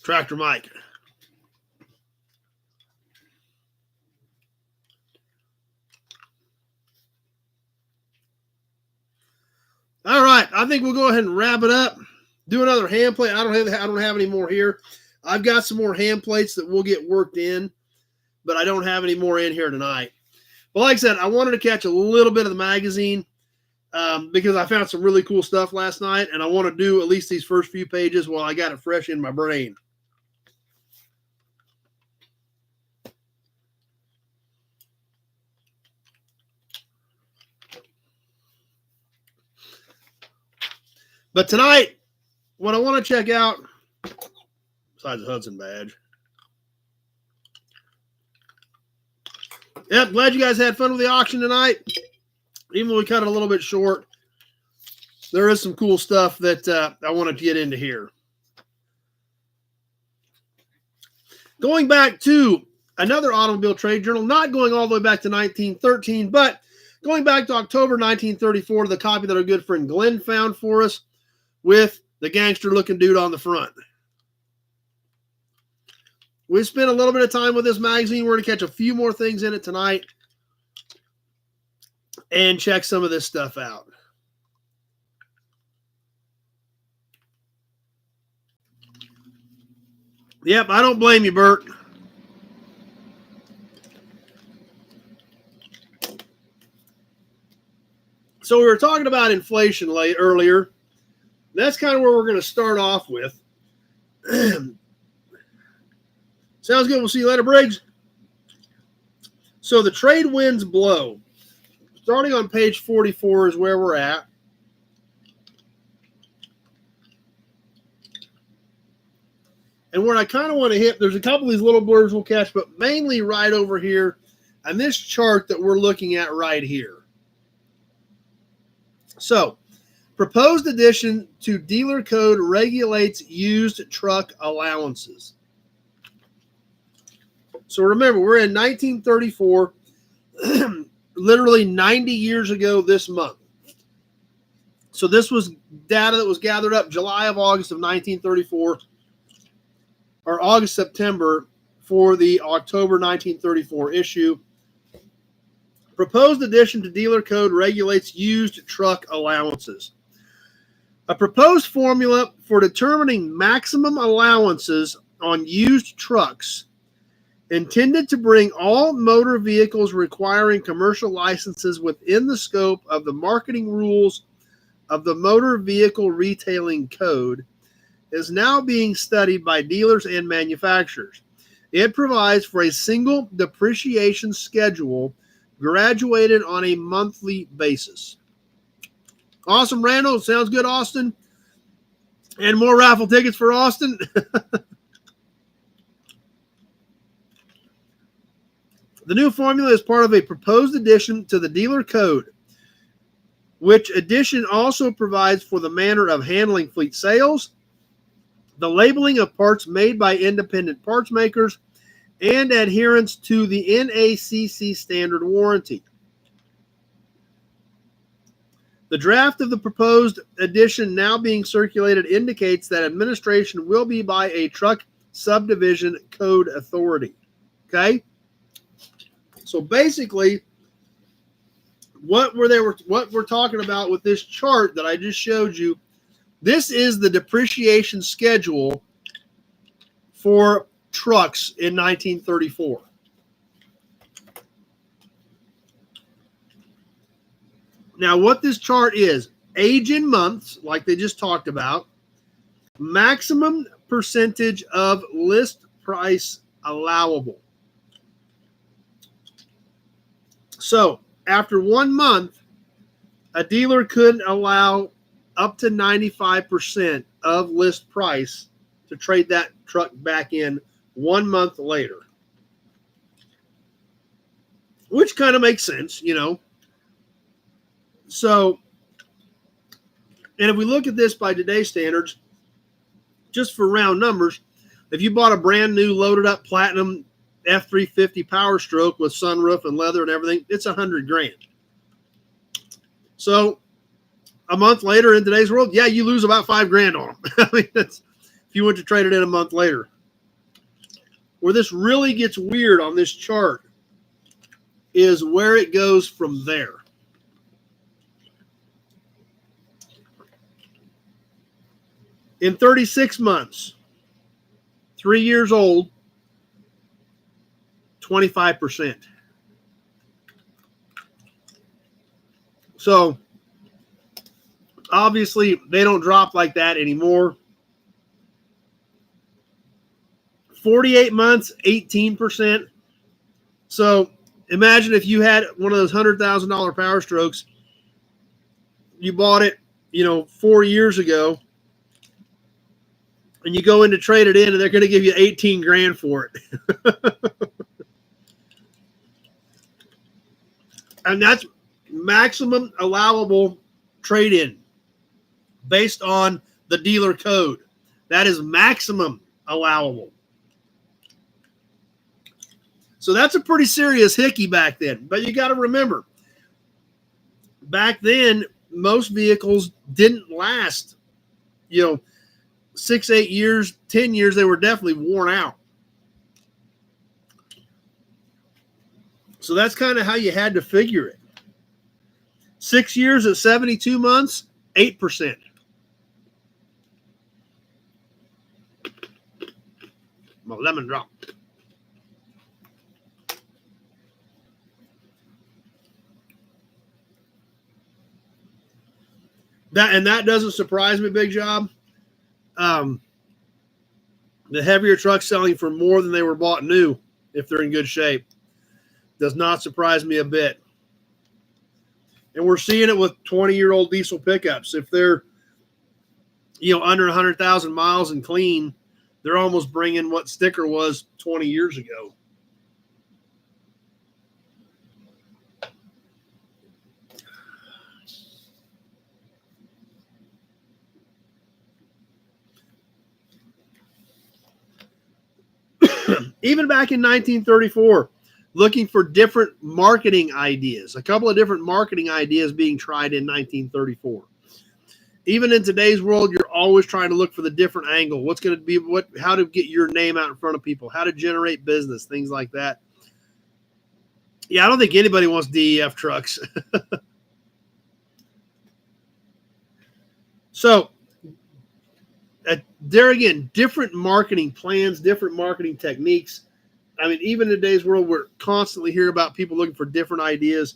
A: Tractor Mike. All right, I think we'll go ahead and wrap it up. Do another hand plate. I don't have any more here. I've got some more hand plates that we'll get worked in, but I don't have any more in here tonight. But like I said, I wanted to catch a little bit of the magazine because I found some really cool stuff last night, and I want to do at least these first few pages while I got it fresh in my brain. But tonight, what I want to check out, besides the Hudson badge. Yep, glad you guys had fun with the auction tonight. Even though we cut it a little bit short, there is some cool stuff that I want to get into here. Going back to another automobile trade journal, not going all the way back to 1913, but going back to October 1934, the copy that our good friend Glenn found for us with the gangster-looking dude on the front. We spent a little bit of time with this magazine. We're going to catch a few more things in it tonight and check some of this stuff out. Yep, I don't blame you, Bert. So we were talking about inflation earlier. That's kind of where we're going to start off with. Sounds good. We'll see you later, Briggs. So the trade winds blow. Starting on page 44 is where we're at. And where I kind of want to hit, there's a couple of these little blurbs we'll catch, but mainly right over here on this chart that we're looking at right here. So, proposed addition to dealer code regulates used truck allowances. So remember, we're in 1934, literally 90 years ago this month. So this was data that was gathered up July of August of 1934, or August, September for the October 1934 issue. Proposed addition to dealer code regulates used truck allowances. A proposed formula for determining maximum allowances on used trucks intended to bring all motor vehicles requiring commercial licenses within the scope of the marketing rules of the Motor Vehicle Retailing Code is now being studied by dealers and manufacturers. It provides for a single depreciation schedule graduated on a monthly basis. Awesome, Randall. Sounds good, Austin. And more raffle tickets for Austin. The new formula is part of a proposed addition to the dealer code, which addition also provides for the manner of handling fleet sales, the labeling of parts made by independent parts makers, and adherence to the NACC standard warranty. The draft of the proposed addition now being circulated indicates that administration will be by a truck subdivision code authority. Okay? So basically, what we're talking about with this chart that I just showed you, this is the depreciation schedule for trucks in 1934. Now, what this chart is, age in months, like they just talked about, maximum percentage of list price allowable. So, after 1 month, a dealer could allow up to 95% of list price to trade that truck back in 1 month later. Which kind of makes sense, you know. So, and if we look at this by today's standards, just for round numbers, if you bought a brand new loaded up platinum F350 Power Stroke with sunroof and leather and everything, it's $100,000. So a month later in today's world, yeah, you lose about $5,000 on them. I mean, that's if you went to trade it in a month later. Where this really gets weird on this chart is where it goes from there. In 36 months, 3 years old, 25%. So Obviously, they don't drop like that anymore. 48 months, 18%. So imagine if you had one of those $100,000 Power Strokes, you bought it, 4 years ago, and you go in to trade it in, and they're going to give you 18 grand for it. And that's maximum allowable trade-in based on the dealer code. That is maximum allowable. So that's a pretty serious hickey back then. But you got to remember, back then, most vehicles didn't last, 6, 8 years, 10 years. They were definitely worn out. So that's kind of how you had to figure it. 6 years at 72 months, 8%. My lemon drop. That doesn't surprise me, Big Job. The heavier trucks selling for more than they were bought new, if they're in good shape, does not surprise me a bit. And we're seeing it with 20-year-old diesel pickups. If they're, under 100,000 miles and clean, they're almost bringing what sticker was 20 years ago. Even back in 1934, looking for different marketing ideas, a couple of different marketing ideas being tried in 1934. Even in today's world, you're always trying to look for the different angle. What's going to be how to get your name out in front of people, how to generate business, things like that. Yeah, I don't think anybody wants DEF trucks. So, there again, different marketing plans, different marketing techniques. I mean, even in today's world, we're constantly hearing about people looking for different ideas.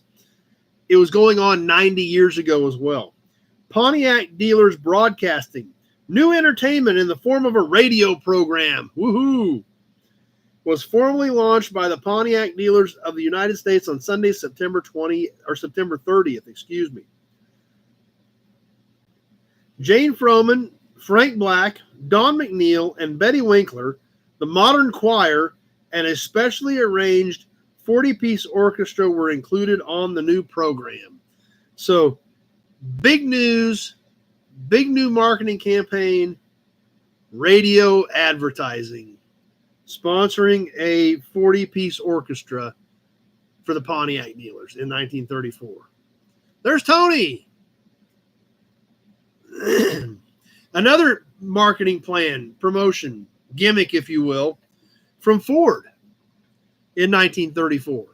A: It was going on 90 years ago as well. Pontiac dealers broadcasting new entertainment in the form of a radio program. Woohoo! Was formally launched by the Pontiac dealers of the United States on Sunday, September 30th, excuse me. Jane Froman, Frank Black, Don McNeil, and Betty Winkler, the Modern Choir, and a specially arranged 40-piece orchestra were included on the new program. So, big news, big new marketing campaign, radio advertising, sponsoring a 40-piece orchestra for the Pontiac dealers in 1934. There's Tony. Another marketing plan, promotion, gimmick, if you will, from Ford in 1934.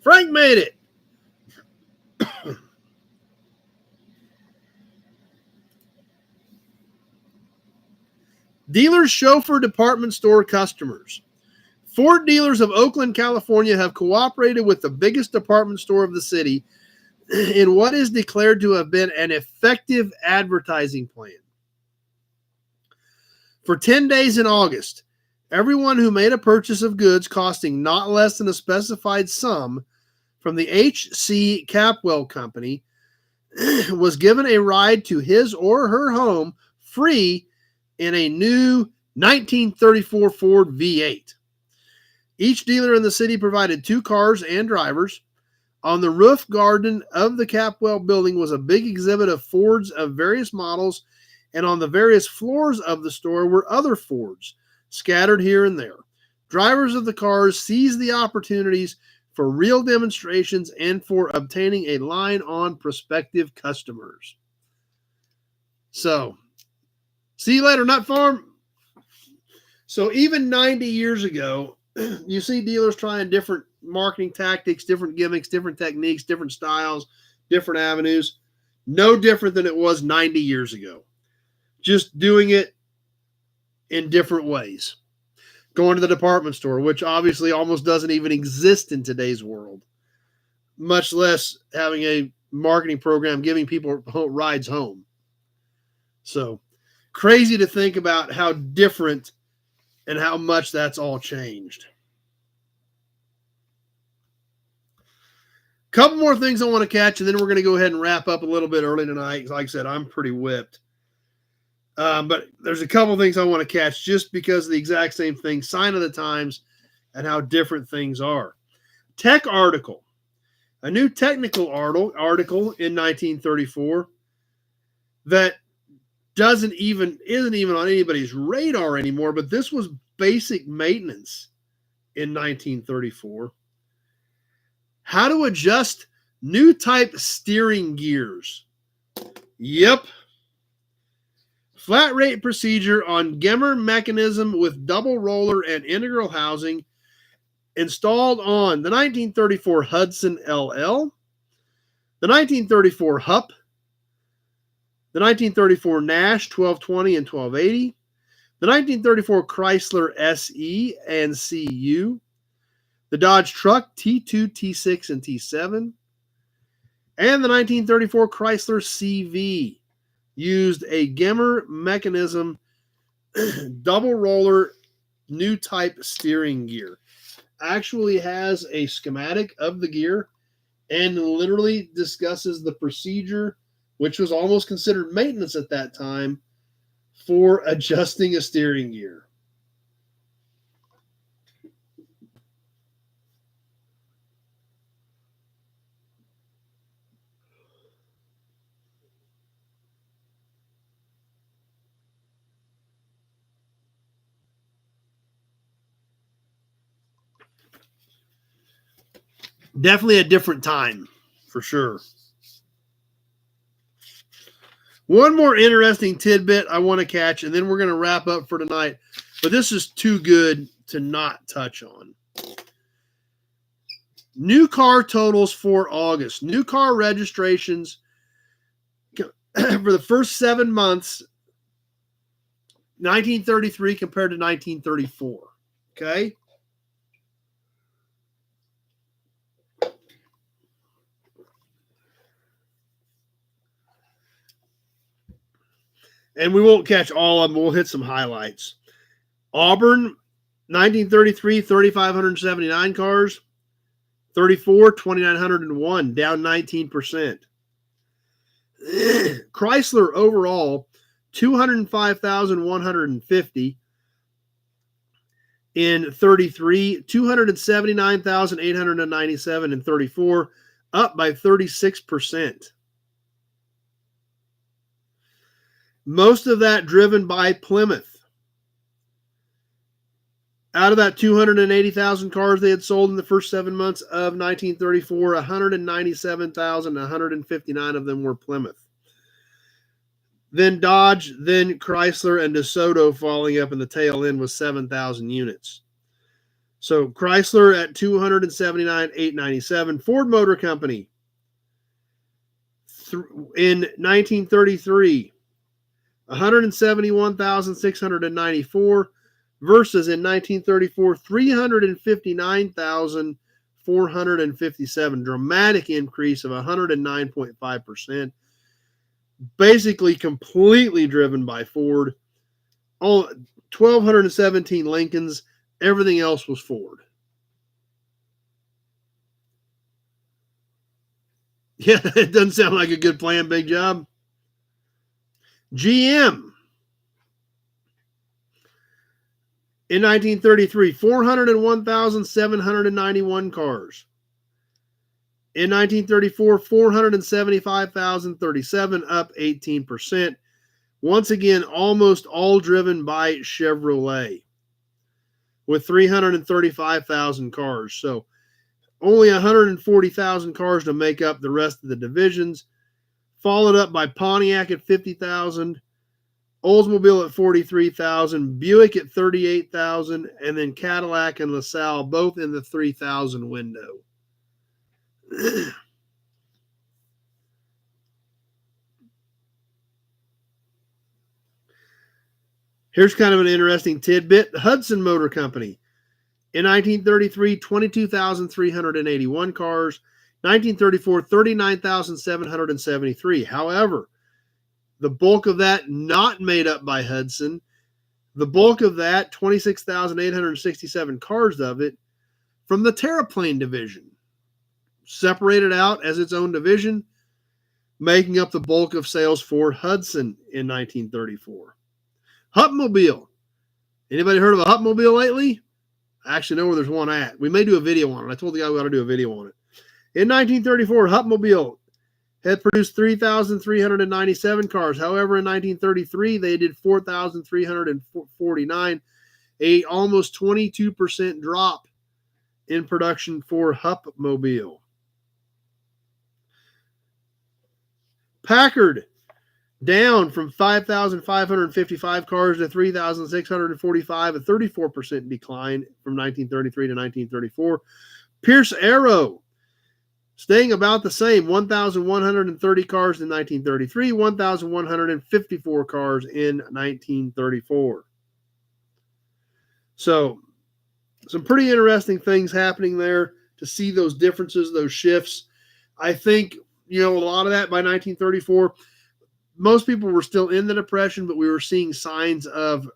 A: Frank made it. Dealers show for department store customers. Ford dealers of Oakland, California have cooperated with the biggest department store of the city in what is declared to have been an effective advertising plan. For 10 days in August, everyone who made a purchase of goods costing not less than a specified sum from the H.C. Capwell Company was given a ride to his or her home free in a new 1934 Ford V8. Each dealer in the city provided 2 cars and drivers. On the roof garden of the Capwell building was a big exhibit of Fords of various models, and on the various floors of the store were other Fords, scattered here and there. Drivers of the cars seized the opportunities for real demonstrations and for obtaining a line on prospective customers. So, see you later, Nut Farm. So even 90 years ago, you see dealers trying different marketing tactics, different gimmicks, different techniques, different styles, different avenues. No different than it was 90 years ago. Just doing it in different ways. Going to the department store, which obviously almost doesn't even exist in today's world, much less having a marketing program giving people rides home. So crazy to think about how different and how much that's all changed. Couple more things I want to catch, and then we're going to go ahead and wrap up a little bit early tonight. Like I said, I'm pretty whipped. But there's a couple things I want to catch just because of the exact same thing, sign of the times, and how different things are. Tech article. A new technical article in 1934 that isn't even on anybody's radar anymore, but this was basic maintenance in 1934. How to adjust new type steering gears. Yep. Flat rate procedure on Gemmer mechanism with double roller and integral housing installed on the 1934 Hudson LL, the 1934 Hupp, the 1934 Nash 1220 and 1280, the 1934 Chrysler SE and CU, the Dodge Truck T2, T6, and T7, and the 1934 Chrysler CV used a Gemmer mechanism double roller new type steering gear. Actually has a schematic of the gear and literally discusses the procedure, which was almost considered maintenance at that time, for adjusting a steering gear. Definitely a different time, for sure. One more interesting tidbit I want to catch, and then we're going to wrap up for tonight. But this is too good to not touch on. New car totals for August. New car registrations for the first 7 months, 1933 compared to 1934. Okay? And we won't catch all of them. We'll hit some highlights. Auburn, 1933, 3,579 cars. 34, 2,901, down 19%. Chrysler overall, 205,150. In 33, 279,897 in 34, up by 36%. Most of that driven by Plymouth. Out of that 280,000 cars they had sold in the first 7 months of 1934, 197,159 of them were Plymouth. Then Dodge, then Chrysler, and DeSoto falling up in the tail end with 7,000 units. So Chrysler at 279,897. Ford Motor Company in 1933, 171,694 versus in 1934, 359,457. Dramatic increase of 109.5%. Basically completely driven by Ford. All 1,217 Lincolns. Everything else was Ford. Yeah, it doesn't sound like a good plan, big job. GM. In 1933, 401,791 cars. In 1934, 475,037, up 18%. Once again, almost all driven by Chevrolet with 335,000 cars. So only 140,000 cars to make up the rest of the divisions, followed up by Pontiac at 50,000, Oldsmobile at 43,000, Buick at 38,000, and then Cadillac and LaSalle both in the 3,000 window. Here's kind of an interesting tidbit. Hudson Motor Company. In 1933, 22,381 cars. 1934, 39,773. However, the bulk of that not made up by Hudson. The bulk of that, 26,867 cars of it, from the Terraplane division, separated out as its own division, making up the bulk of sales for Hudson in 1934. Hupmobile. Anybody heard of a Hupmobile lately? I actually know where there's one at. We may do a video on it. I told the guy we ought to do a video on it. In 1934, Hupmobile had produced 3,397 cars. However, in 1933, they did 4,349, a almost 22% drop in production for Hupmobile. Packard, down from 5,555 cars to 3,645, a 34% decline from 1933 to 1934. Pierce Arrow, staying about the same, 1,130 cars in 1933, 1,154 cars in 1934. So, some pretty interesting things happening there to see those differences, those shifts. I think, a lot of that by 1934, most people were still in the Depression, but we were seeing signs of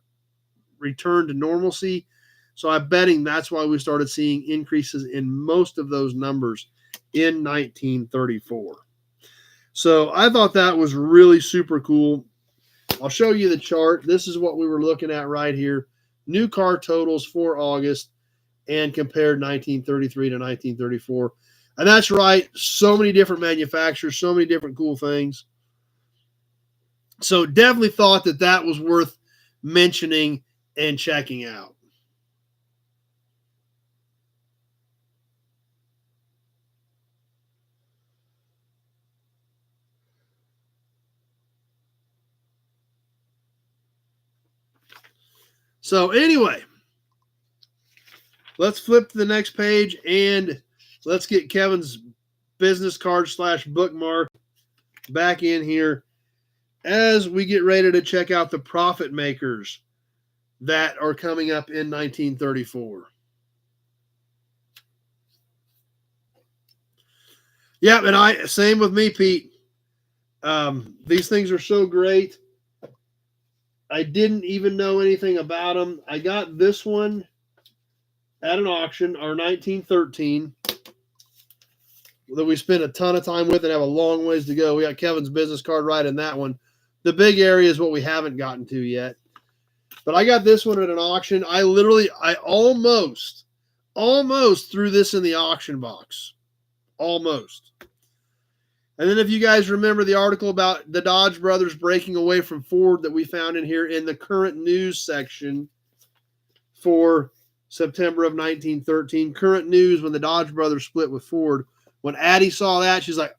A: return to normalcy. So I'm betting that's why we started seeing increases in most of those numbers in 1934. So I thought that was really super cool. I'll show you the chart. This is what we were looking at right here. New car totals for August and compared 1933 to 1934. And that's right. So many different manufacturers, so many different cool things. So definitely thought that was worth mentioning and checking out. So anyway, let's flip to the next page and let's get Kevin's business card / bookmark back in here as we get ready to check out the profit makers that are coming up in 1934. Yeah, and same with me, Pete. These things are so great. I didn't even know anything about them. I got this one at an auction, our 1913, that we spent a ton of time with and have a long ways to go. We got Kevin's business card right in that one. The big area is what we haven't gotten to yet. But I got this one at an auction. I almost threw this in the auction box. Almost. And then if you guys remember the article about the Dodge brothers breaking away from Ford that we found in here in the current news section for September of 1913, current news when the Dodge brothers split with Ford. When Addie saw that, she's like,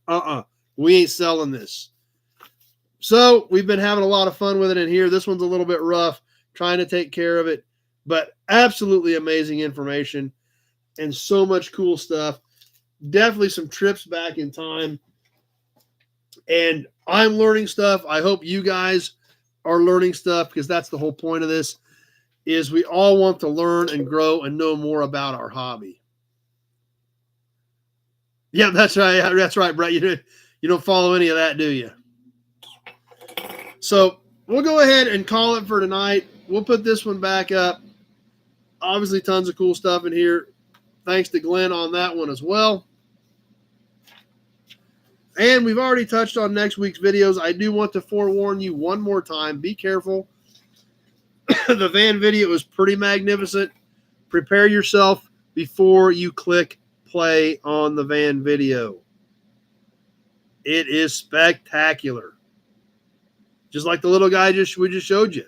A: we ain't selling this. So we've been having a lot of fun with it in here. This one's a little bit rough, trying to take care of it, but absolutely amazing information and so much cool stuff. Definitely some trips back in time. And I'm learning stuff. I hope you guys are learning stuff because that's the whole point of this, is we all want to learn and grow and know more about our hobby. Yeah, that's right. That's right, Brett. You don't follow any of that, do you? So we'll go ahead and call it for tonight. We'll put this one back up. Obviously, tons of cool stuff in here. Thanks to Glenn on that one as well. And we've already touched on next week's videos. I do want to forewarn you one more time. Be careful. The van video is pretty magnificent. Prepare yourself before you click play on the van video. It is spectacular. Just like the little guy we just showed you.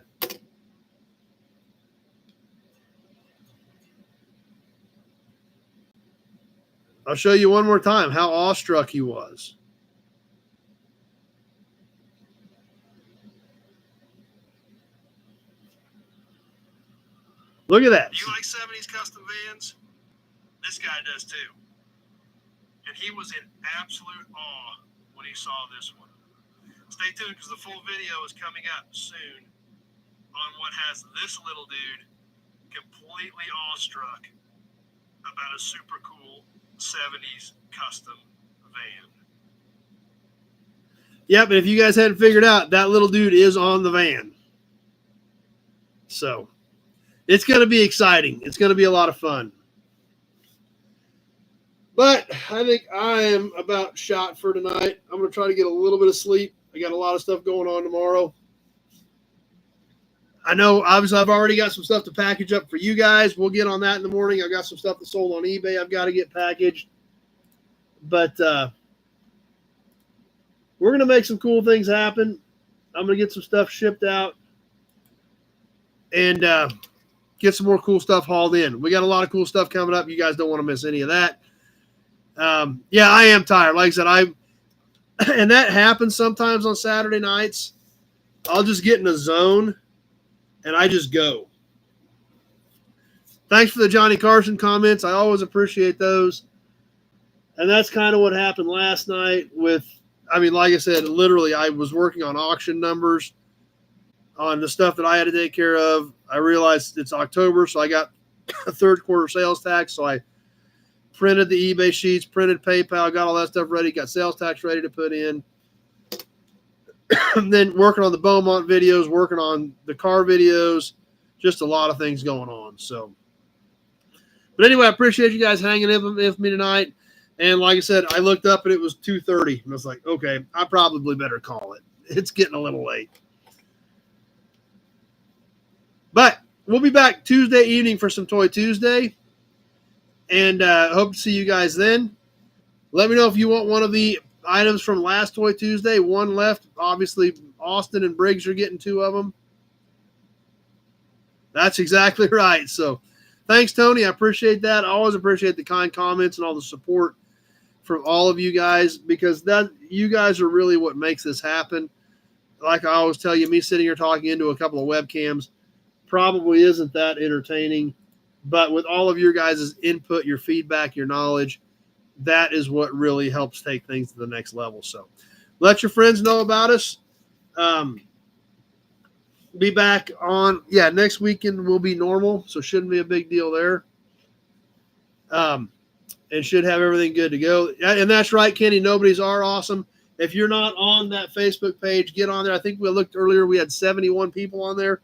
A: I'll show you one more time how awestruck he was. Look at that.
B: Do you like 70s custom vans? This guy does too. And he was in absolute awe when he saw this one. Stay tuned because the full video is coming up soon on what has this little dude completely awestruck about a super cool 70s custom van.
A: Yep, and if you guys hadn't figured out, that little dude is on the van. So it's going to be exciting. It's going to be a lot of fun. But I think I am about shot for tonight. I'm going to try to get a little bit of sleep. I got a lot of stuff going on tomorrow. I know, obviously, I've already got some stuff to package up for you guys. We'll get on that in the morning. I've got some stuff that's sold on eBay I've got to get packaged. But we're going to make some cool things happen. I'm going to get some stuff shipped out and get some more cool stuff hauled in. We got a lot of cool stuff coming up. You guys don't want to miss any of that. Yeah, I am tired. Like I said, and that happens sometimes on Saturday nights. I'll just get in a zone and I just go. Thanks for the Johnny Carson comments. I always appreciate those. And that's kind of what happened last night with, I mean, like I said, literally I was working on auction numbers on the stuff that I had to take care of. I realized it's October, so I got a third quarter sales tax. So I printed the eBay sheets, printed PayPal, got all that stuff ready, got sales tax ready to put in. And then working on the Beaumont videos, working on the car videos, just a lot of things going on. So, but anyway, I appreciate you guys hanging in with me tonight. And like I said, I looked up and it was 2:30. And I was like, okay, I probably better call it. It's getting a little late. But we'll be back Tuesday evening for some Toy Tuesday. And hope to see you guys then. Let me know if you want one of the items from last Toy Tuesday. One left. Obviously, Austin and Briggs are getting 2 of them. That's exactly right. So thanks, Tony. I appreciate that. I always appreciate the kind comments and all the support from all of you guys, because that you guys are really what makes this happen. Like I always tell you, me sitting here talking into a couple of webcams probably isn't that entertaining. But with all of your guys' input, your feedback, your knowledge, that is what really helps take things to the next level. So let your friends know about us. Be back on, next weekend will be normal, so shouldn't be a big deal there. And should have everything good to go. And that's right, Kenny, nobodies are awesome. If you're not on that Facebook page, get on there. I think we looked earlier, we had 71 people on there.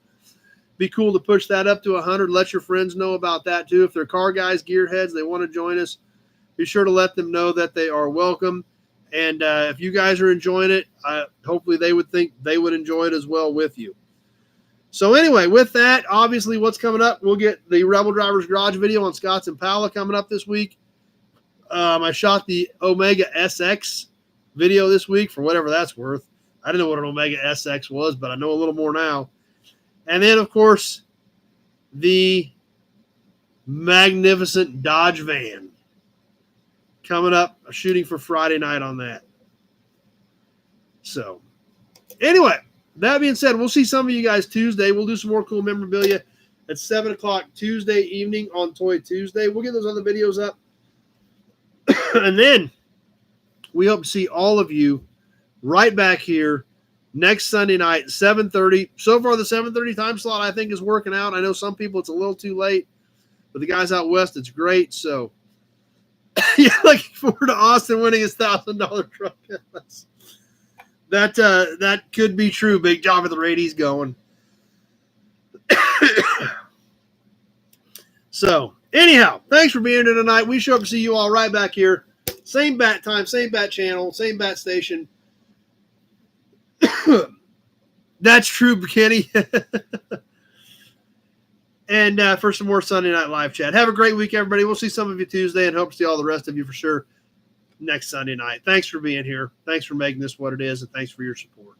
A: Be cool to push that up to 100. Let your friends know about that too. If they're car guys, gearheads, they want to join us, be sure to let them know that they are welcome. And if you guys are enjoying it, hopefully they would think they would enjoy it as well with you. So anyway, with that, obviously what's coming up, we'll get the Rebel Drivers Garage video on Scott's Impala coming up this week. I shot the Omega SX video this week for whatever that's worth. I didn't know what an Omega SX was, but I know a little more now. And then, of course, the magnificent Dodge van coming up, shooting for Friday night on that. So, anyway, that being said, we'll see some of you guys Tuesday. We'll do some more cool memorabilia at 7 o'clock Tuesday evening on Toy Tuesday. We'll get those other videos up. And then we hope to see all of you right back here next Sunday night, 7:30. So far, the 7:30 time slot, I think, is working out. I know some people it's a little too late, but the guys out west, it's great. So, looking forward to Austin winning his $1,000 truck. That could be true. Big job of the rate going. So, anyhow, thanks for being here tonight. We show up to see you all right back here. Same bat time, same bat channel, same bat station. That's true, Kenny. And for some more Sunday Night Live chat. Have a great week, everybody. We'll see some of you Tuesday and hope to see all the rest of you for sure next Sunday night. Thanks for being here. Thanks for making this what it is, and thanks for your support.